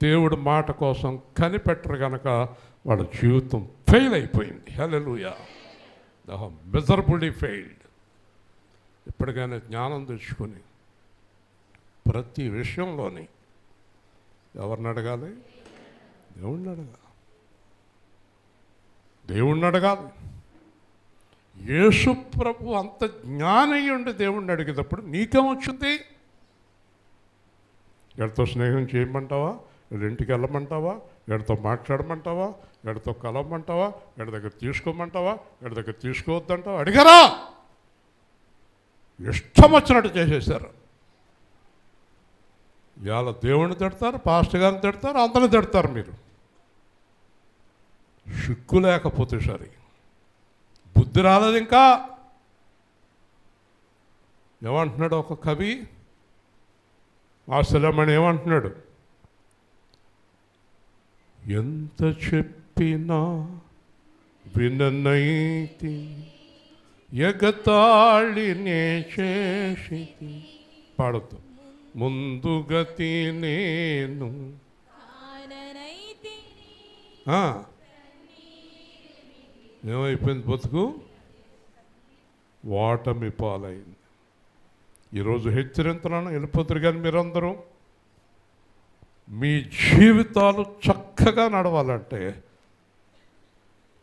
దేవుడి మాట కోసం కనిపెట్టరు కనుక వాళ్ళ జీవితం ఫెయిల్ అయిపోయింది. హల్లెలూయా. Miserably failed. ఎప్పటికైనా జ్ఞానం తెచ్చుకొని ప్రతి విషయంలోని ఎవరిని అడగాలి? దేవుణ్ణి అడగాలి. దేవుణ్ణి అడగాలి. యేసు ప్రభు అంత జ్ఞాని ఉండి దేవుణ్ణి అడిగేటప్పుడు నీకేమొచ్చింది? ఎక్కడితో స్నేహం చేయమంటావా? వీళ్ళ ఇంటికి వెళ్ళమంటావా? ఎక్కడితో మాట్లాడమంటావా? ఎక్కడితో కలవమంటావా? ఎక్కడి దగ్గర తీసుకోమంటావా? ఎక్కడి దగ్గర తీసుకోవద్దంటావా? అడిగారా? ఇష్టం వచ్చినట్టు చేసేసారు. ఇవాళ దేవుణ్ణి తిడతారు, పాస్టర్ గారిని తిడతారు, అందరిని తిడతారు. మీరు సిగ్గు లేకపోతే సరే, బుద్ధి రాలేదు ఇంకా. ఏమంటున్నాడు ఒక కవి, ఆశలమణి ఏమంటున్నాడు? ఎంత చెప్పినా విననైతి ఎగతాళినే చేసి పాడుతూ ముందుగతి నేను ఏమైపోయింది? బతుకు వాటమి పాలైంది. ఈరోజు హెచ్చరింతలను వెళ్ళిపోతారు. కానీ మీరందరూ మీ జీవితాలు చక్కగా నడవాలంటే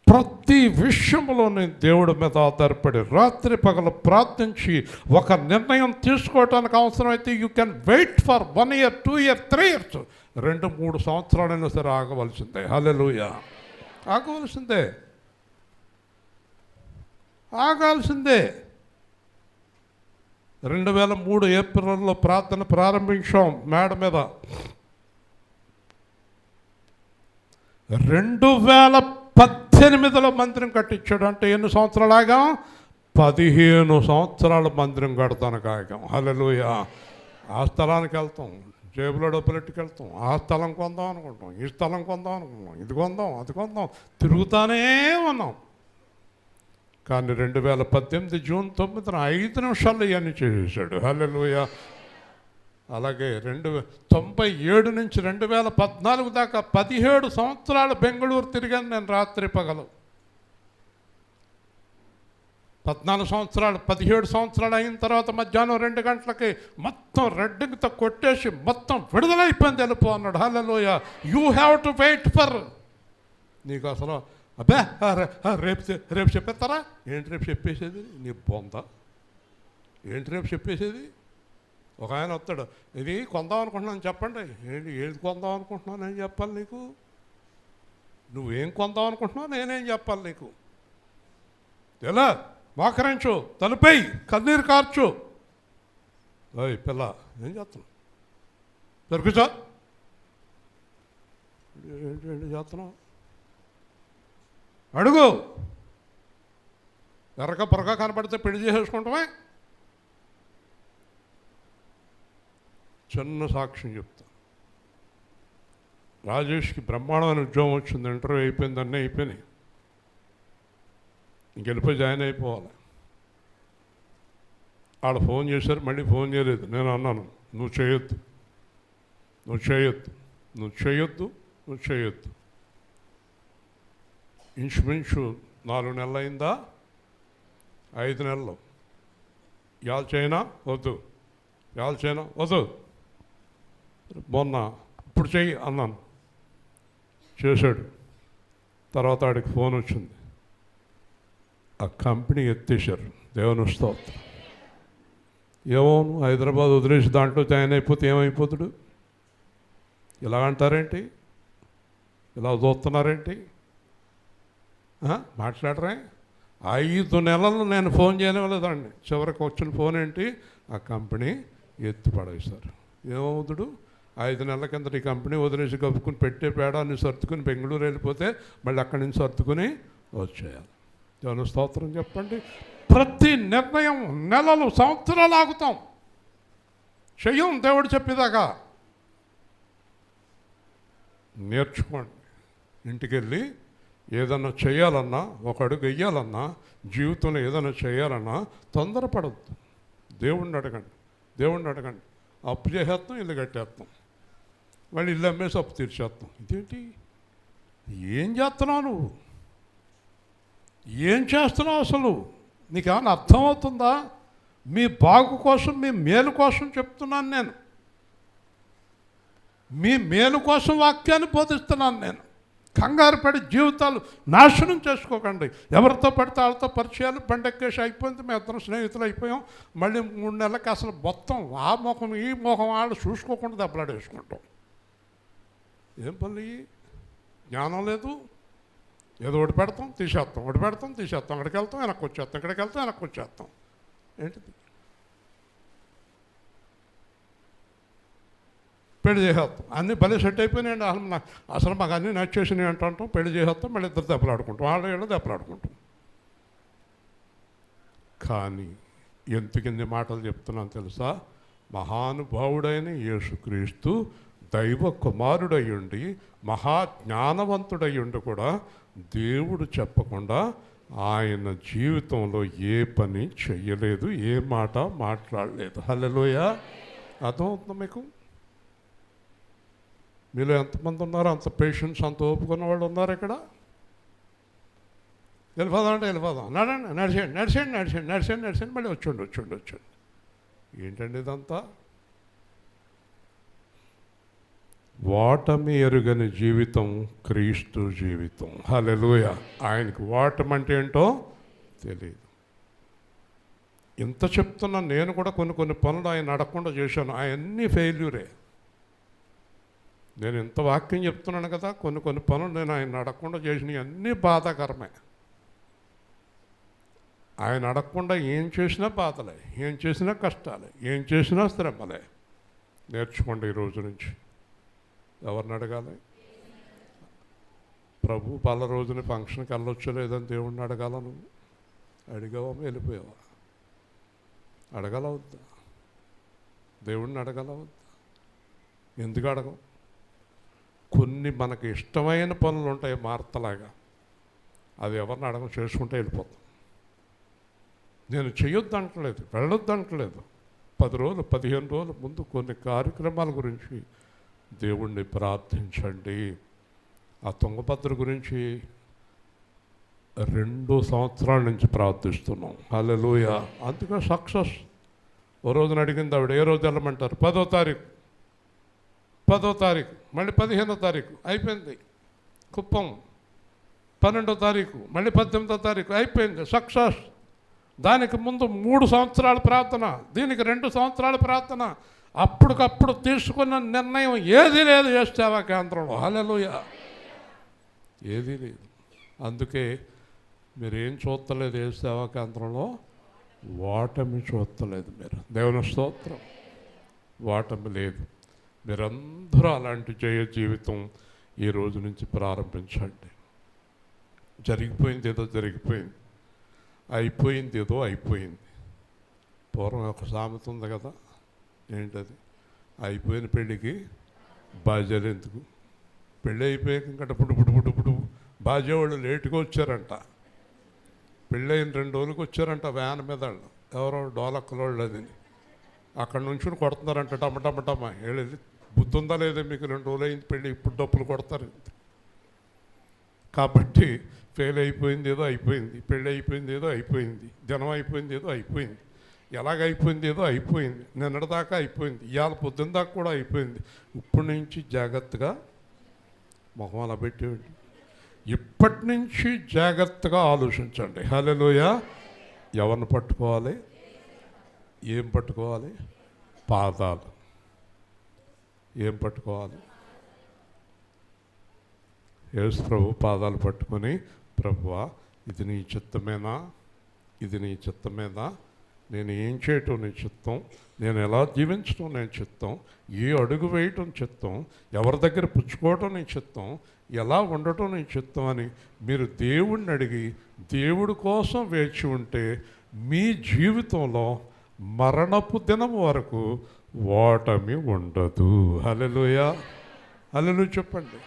ప్రతి విషయంలోనే దేవుడి మీద ఆధారపడి రాత్రి పగలు ప్రార్థించి ఒక నిర్ణయం తీసుకోవడానికి అవసరమైతే you can wait for 1 year 2 years 3 years 2-3 సంవత్సరాలైనా సరే ఆగవలసిందే. హల్లెలూయా. ఆగవలసిందే, ఆగాల్సిందే. 2003 ఏప్రిల్లో ప్రార్థన ప్రారంభించాం మేడ మీద. 2018లో మందిరం కట్టించాడు. అంటే ఎన్ని సంవత్సరాలు ఆగాం? 15 సంవత్సరాల మందిరం కడతానికి ఆగాం. హల్లెలూయా. ఆ స్థలానికి వెళ్తాం, జేబులో డబ్బులెట్టుకు వెళ్తాం, ఆ స్థలం కొందాం అనుకుంటాం, ఈ స్థలం కొందాం అనుకుంటాం, ఇది కొందాం అది కొందాం, తిరుగుతానే ఉన్నాం. కానీ 2018 జూన్ 9న 5 నిమిషాల్లో ఇవన్నీ చేసేసాడు. హల్లెలూయా. అలాగే 97 నుంచి 2014 దాకా 17 సంవత్సరాలు బెంగళూరు తిరిగాను నేను రాత్రి పగలు. 14 సంవత్సరాలు 17 సంవత్సరాలు అయిన తర్వాత మధ్యాహ్నం 2 గంటలకి మొత్తం రెడ్డింగ్తో కొట్టేసి మొత్తం విడుదలైపోయింది, వెళ్ళిపో అన్నాడు. Hallelujah. You have to wait for. నీకు అసలు అబ్బే రేపు చెప్పేస్తారా? ఏంటి రేపు చెప్పేసేది? నీ బొంద ఏంటి రేపు చెప్పేసేది? ఒక ఆయన వస్తాడు, ఇది కొందాం అనుకుంటున్నాను చెప్పండి. ఏంటి ఏది కొందాం అనుకుంటున్నావు? నేను చెప్పాలి నీకు? నువ్వేం కొందాం అనుకుంటున్నావు నేనేం చెప్పాలి నీకు? ఎలా మోకరించు, తలుపై కన్నీరు కార్చు. ఓయ్ పిల్ల ఏం చేస్తున్నావు? దొరుకుచా ఏంటి చేస్తున్నావు? అడుగు. ఎర్రగా పొరగా కనపడితే పెళ్లి చేసేసుకుంటామే. చిన్న సాక్ష్యం చెప్తా. రాజేష్కి బ్రహ్మాండమైన ఉద్యోగం వచ్చింది, ఇంటర్వ్యూ అయిపోయింది, అన్నీ అయిపోయినాయి. ఇంకెళ్ళిపోయి జాయిన్ అయిపోవాలి. వాళ్ళు ఫోన్ చేశారు, మళ్ళీ ఫోన్ చేయలేదు. నేను అన్నాను, నువ్వు చేయొద్దు, నువ్వు చేయొద్దు, నువ్వు చేయొద్దు, నువ్వు చేయొద్దు. ఇంచుమించు 4 నెలలు అయిందా? 5 నెలలు. ఇవాళ చైనా వద్దు, ఇవాళ చైనా వద్దు, మొన్న ఇప్పుడు చెయ్యి అన్నాను. చేశాడు. తర్వాత ఆడికి ఫోన్ వచ్చింది, ఆ కంపెనీ ఎత్తేసారు. దేవుని స్తోత్రం. ఏమోను హైదరాబాద్ వదిలేసి దాంట్లో జాయిన్ అయిపోతే ఏమైపోతాడు? ఇలా అంటారేంటి? ఇలా చూస్తున్నారేంటి? మాట్లాడరే? 5 నెలలు నేను ఫోన్ చేయలేదండి. చివరికి వచ్చిన ఫోన్ ఏంటి? ఆ కంపెనీ ఎత్తి పడేశారు. ఏమవుతుడు? 5 నెలల కింద ఈ కంపెనీ వదిలేసి కప్పుకుని పెట్టే పేడాన్ని సర్దుకుని బెంగళూరు వెళ్ళిపోతే మళ్ళీ అక్కడి నుంచి సర్దుకుని వచ్చేయాలి. దేవుని స్తోత్రం చెప్పండి. ప్రతి నిర్ణయం నెలలు సంవత్సరాలు ఆగుతాం, చెయ్యం దేవుడు చెప్పేదాకా. నేర్చుకోండి. ఇంటికి వెళ్ళి ఏదన్నా చేయాలన్నా, ఒక అడుగు వెయ్యాలన్నా, జీవితంలో ఏదైనా చేయాలన్నా తొందరపడద్దు. దేవుణ్ణి అడగండి, దేవుణ్ణి అడగండి. అప్పు చేసేస్తాం, ఇల్లు కట్టేస్తాం, మళ్ళీ ఇల్లు అమ్మేసి అప్పు తీర్చేస్తాం. ఇదేంటి? ఏం చేస్తున్నావు నువ్వు? ఏం చేస్తున్నావు అసలు? నీకేమైనా అర్థమవుతుందా? మీ బాగు కోసం, మీ మేలు కోసం చెప్తున్నాను నేను. మీ మేలు కోసం వాక్యాన్ని బోధిస్తున్నాను నేను. కంగారు పడి జీవితాలు నాశనం చేసుకోకండి. ఎవరితో పడితే వాళ్ళతో పరిచయాలు బండెక్కేసి అయిపోయింది. మేము ఇద్దరం స్నేహితులు అయిపోయాం. మళ్ళీ 3 నెలలకి అసలు మొత్తం ఆ ముఖం ఈ ముఖం వాళ్ళు చూసుకోకుండా దెబ్బలాడేసుకుంటాం. ఏం పని? జ్ఞానం లేదు. ఏదో ఒకటి పెడతాం, తీసేస్తాం, ఒకటి పెడతాం, తీసేస్తాం, అక్కడికి వెళ్తాం, వెనక్కి వచ్చేస్తాం, ఇక్కడికి వెళ్తాం, వెనక్కి వచ్చేస్తాం. ఏంటిది? పెళ్లి చేసేస్తాం, అన్నీ భలే సెట్ అయిపోయినాయండి. అసలు మాకు అన్నీ నచ్చేసినాయి అంటాం. పెళ్లి చేసేస్తాం, మళ్ళీ ఇద్దరు దెబ్బలాడుకుంటాం, వాళ్ళు దెబ్బలాడుకుంటాం. కానీ ఎందుకిన్ని మాటలు చెప్తున్నాను తెలుసా? మహానుభావుడైన యేసుక్రీస్తు దైవ కుమారుడయ్యుండి, మహాజ్ఞానవంతుడయ్యుండి కూడా దేవుడు చెప్పకుండా ఆయన జీవితంలో ఏ పని చెయ్యలేదు, ఏ మాట మాట్లాడలేదు. హల్లెలూయా. అర్థమవుతుందా మీకు? మీలో ఎంతమంది ఉన్నారో అంత పేషెన్స్, అంత ఓపుకున్న వాళ్ళు ఉన్నారు ఇక్కడ? వెళ్ళిపోదాం అంటే వెళ్ళిపోదాం, నడండి, నడిచేయండి, నడిచేయండి, నడిచేయండి, నడిచేయండి, నడిచేయండి, మళ్ళీ వచ్చండి. ఏంటండి ఇదంతా? ఓటమి ఎరుగని జీవితం క్రీస్తు జీవితం. హల్లెలూయా. ఆయనకు ఓటమి అంటే ఏంటో తెలియదు. ఇంత చెప్తున్నా నేను కూడా కొన్ని పనులు ఆయన అడగకుండా చేశాను. అవన్నీ ఫెయిల్యూరే. నేను ఇంత వాక్యం చెప్తున్నాను కదా, కొన్ని పనులు నేను ఆయన అడగకుండా చేసినవి అన్నీ బాధాకరమే. ఆయన అడగకుండా ఏం చేసినా బాధలే, ఏం చేసినా కష్టాలే, ఏం చేసినా శ్రమలే. నేర్చుకోండి ఈ రోజు నుంచి. ఎవరిని అడగాలి? ప్రభు పల రోజుని ఫంక్షన్కి వెళ్ళొచ్చో లేదని దేవుణ్ణి అడగాల. నువ్వు అడిగావా, వెళ్ళిపోయావా? అడగలవద్దా? దేవుణ్ణి అడగలవద్దా? ఎందుకు అడగం? కొన్ని మనకి ఇష్టమైన పనులు ఉంటాయి మార్తలాగా, అది ఎవరిని అడగం, చేసుకుంటే వెళ్ళిపోతాం. నేను చేయొద్దు అంటలేదు, వెళ్ళొద్దు అంటలేదు. 10 రోజులు 15 రోజుల ముందు కొన్ని కార్యక్రమాల గురించి దేవుణ్ణి ప్రార్థించండి. ఆ తుంగభద్ర గురించి 2 సంవత్సరాల నుంచి ప్రార్థిస్తున్నాం. హల్లెలూయా. అందుకే సక్సెస్. ఓ రోజున అడిగింది ఆవిడ, ఏ రోజు వెళ్ళమంటారు? 10వ తారీఖు, మళ్ళీ 15వ తారీఖు అయిపోయింది. కుప్పం 12వ తారీఖు, మళ్ళీ 18వ తారీఖు అయిపోయింది. సక్సెస్. దానికి ముందు 3 సంవత్సరాల ప్రార్థన, దీనికి 2 సంవత్సరాల ప్రార్థన. అప్పటికప్పుడు తీసుకున్న నిర్ణయం ఏదీ లేదు యేసుసేవా కేంద్రంలో. హల్లెలూయా. ఏదీ లేదు. అందుకే మీరేం చూస్తలేదు యేసుసేవా కేంద్రంలో? ఓటమి చూస్తలేదు మీరు. దేవుని స్తోత్రం. ఓటమి లేదు. మీరందరూ అలాంటి జయ జీవితం ఈ రోజు నుంచి ప్రారంభించండి. జరిగిపోయింది ఏదో జరిగిపోయింది, అయిపోయింది ఏదో అయిపోయింది. పూర్వం ఒక సామెత ఉంది కదా, ఏంటది? అయిపోయిన పెళ్ళికి బాధ్యత ఎందుకు? పెళ్ళి అయిపోయాక ఇంకా పుడు బాజేవాళ్ళు లేటుగా వచ్చారంట. పెళ్ళైన 2 రోజులకు వచ్చారంట వ్యాన్ మీద వాళ్ళు, ఎవరో డోలక్కలోళ్ళు. అది అక్కడ నుంచి కొడుతున్నారంట టమటమటమ్మ. వెళ్ళి బుద్ధి ఉందా లేదా మీకు? 2 రోజులు అయింది పెళ్ళి, ఇప్పుడు డప్పులు కొడతారు. కాబట్టి ఫెయిల్ అయిపోయింది ఏదో అయిపోయింది, పెళ్ళి అయిపోయింది ఏదో అయిపోయింది, జనం అయిపోయింది ఏదో అయిపోయింది, ఎలాగైపోయింది ఏదో అయిపోయింది, నిన్నటిదాకా అయిపోయింది, ఇవాళ పొద్దున్న దాకా కూడా అయిపోయింది. ఇప్పటి నుంచి జాగ్రత్తగా మొహం అలా పెట్టేయండి. ఇప్పటి నుంచి జాగ్రత్తగా ఆలోచించండి. హల్లెలూయా. ఎవరిని పట్టుకోవాలి? ఏం పట్టుకోవాలి? పాదాలు. ఏం పట్టుకోవాలి? యేసు ప్రభు పాదాలు పట్టుకొని, ప్రభువా ఇది నీ చిత్తమేనా, ఇది నీ చిత్తమేనా, నేను ఏం చేయటం నీ చిత్తం, నేను ఎలా జీవించడం నేను చిత్తం, ఏ అడుగు వేయటం చిత్తం, ఎవరి దగ్గర పుచ్చుకోవటం నీ చిత్తం, ఎలా ఉండటం నీ చిత్తం అని మీరు దేవుణ్ణి అడిగి దేవుడి కోసం వేచి ఉంటే మీ జీవితంలో మరణపు దినం వరకు ఓటమి ఉండదు. హల్లెలూయా, హల్లెలూయా చెప్పండి.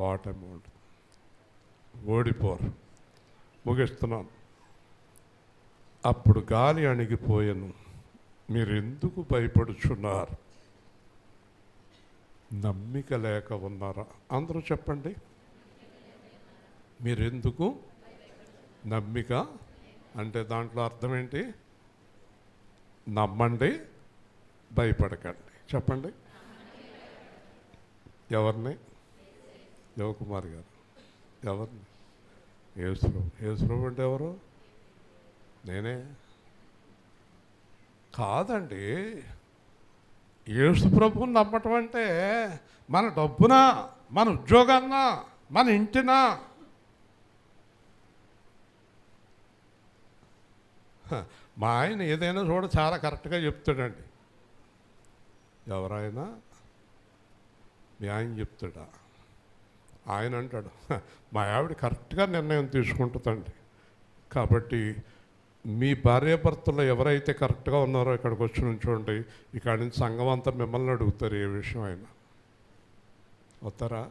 ఓటమి ఉండదు, ఓడిపోరు. ముగిస్తున్నాను. అప్పుడు గాలి అణిగిపోయెను, మీరెందుకు భయపడుచున్నారు? నమ్మిక లేక ఉన్నారా? అందరూ చెప్పండి. మీరెందుకు? నమ్మిక అంటే దాంట్లో అర్థం ఏంటి? నమ్మండి, భయపడకండి. చెప్పండి. ఎవరిని? యువకుమార్ గారు. ఎవరిని? యేసుప్రభు. యేసుప్రభు అంటే ఎవరు? నేనే కాదండి. యేసుప్రభుని నమ్మటం అంటే మన డబ్బునా, మన ఉద్యోగాన్నా, మన ఇంటినా? మా ఆయన ఏదైనా చూడ చాలా కరెక్ట్గా చెప్తాడండి. ఎవరైనా మీ ఆయన చెప్తాడా? ఆయన అంటాడు, మా ఆవిడ కరెక్ట్గా నిర్ణయం తీసుకుంటుందండి. కాబట్టి మీ భార్యాభర్తలు ఎవరైతే కరెక్ట్గా ఉన్నారో ఇక్కడికి వచ్చి నుంచోండి, ఇక్కడి నుంచి సంఘం అంతా మిమ్మల్ని అడుగుతారు ఏ విషయం అయినా. వస్తారా?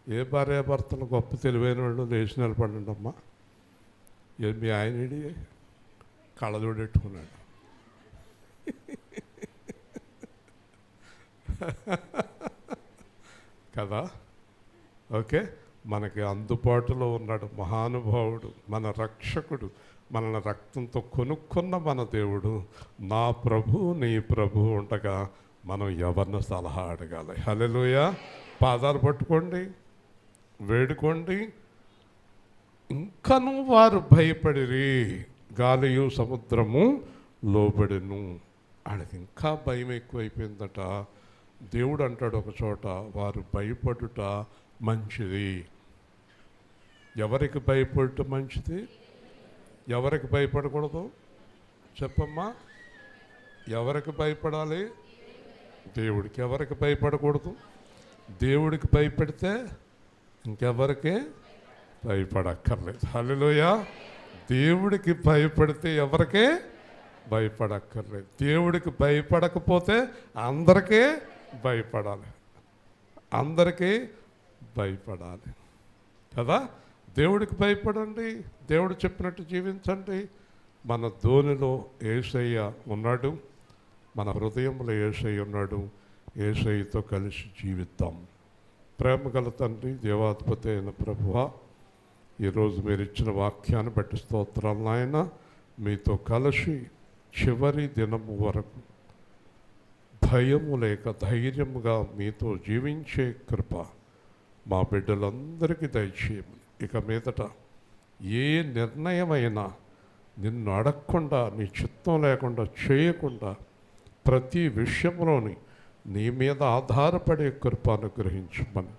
ఏ భార్యాభర్తలు గొప్ప తెలివైన వాళ్ళు లేచి నిలబడండి అమ్మా. మీ ఆయనడి కళ్ళజోడెట్టుకున్నాడు. కదా? ఓకే, మనకి అందుబాటులో ఉన్నాడు మహానుభావుడు, మన రక్షకుడు, మనల్ని రక్తంతో కొనుక్కున్న మన దేవుడు, నా ప్రభు నీ ప్రభు ఉండగా మనం ఎవరిని సలహా అడగాలి? హల్లెలూయా. పాదాలు పట్టుకోండి, వేడుకోండి. ఇంకను వారు భయపడిరి, గాలియు సముద్రము లోబడెను. ఆయనకి ఇంకా భయం ఎక్కువైపోయిందట. దేవుడు అంటాడు ఒక చోట, వారు భయపడుట మంచిది. ఎవరికి భయపడుట మంచిది? ఎవరికి భయపడకూడదు? చెప్పమ్మా. ఎవరికి భయపడాలి? దేవుడికి. ఎవరికి భయపడకూడదు? దేవుడికి భయపడితే ఇంకెవరికి భయపడక్కర్లేదు. హల్లెలూయా. దేవుడికి భయపడితే ఎవరికే భయపడక్కర్లేదు. దేవుడికి భయపడకపోతే అందరికీ భయపడాలి, అందరికీ భయపడాలి కదా. దేవుడికి భయపడండి, దేవుడు చెప్పినట్టు జీవించండి. మన ధోనిలో యేసయ్య ఉన్నాడు, మన హృదయంలో యేసయ్య ఉన్నాడు. యేసయ్యతో కలిసి జీవిద్దాం. ప్రేమగల తండ్రి, దేవాధిపతి అయిన ప్రభువా, ఈరోజు మీరు ఇచ్చిన వాక్యాన్ని బట్టి స్తోత్రాలు నాయన. మీతో కలిసి చివరి దినము వరకు భయము లేక ధైర్యముగా మీతో జీవించే కృప మా బిడ్డలందరికీ దయచేయమని. ఇక మీదట ఏ నిర్ణయమైనా నిన్ను అడగకుండా, నీ చిత్తం లేకుండా చేయకుండా, ప్రతి విషయంలోని నీ మీద ఆధారపడే కృప అనుగ్రహించమని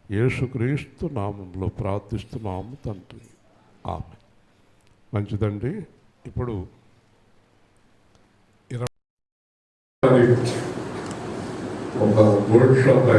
యేసుక్రీస్తు నామంలో ప్రార్థిస్తున్నాము తండ్రి. ఆమేన్. మంచిదండి. ఇప్పుడు ఒక గోల్డ్ షాప్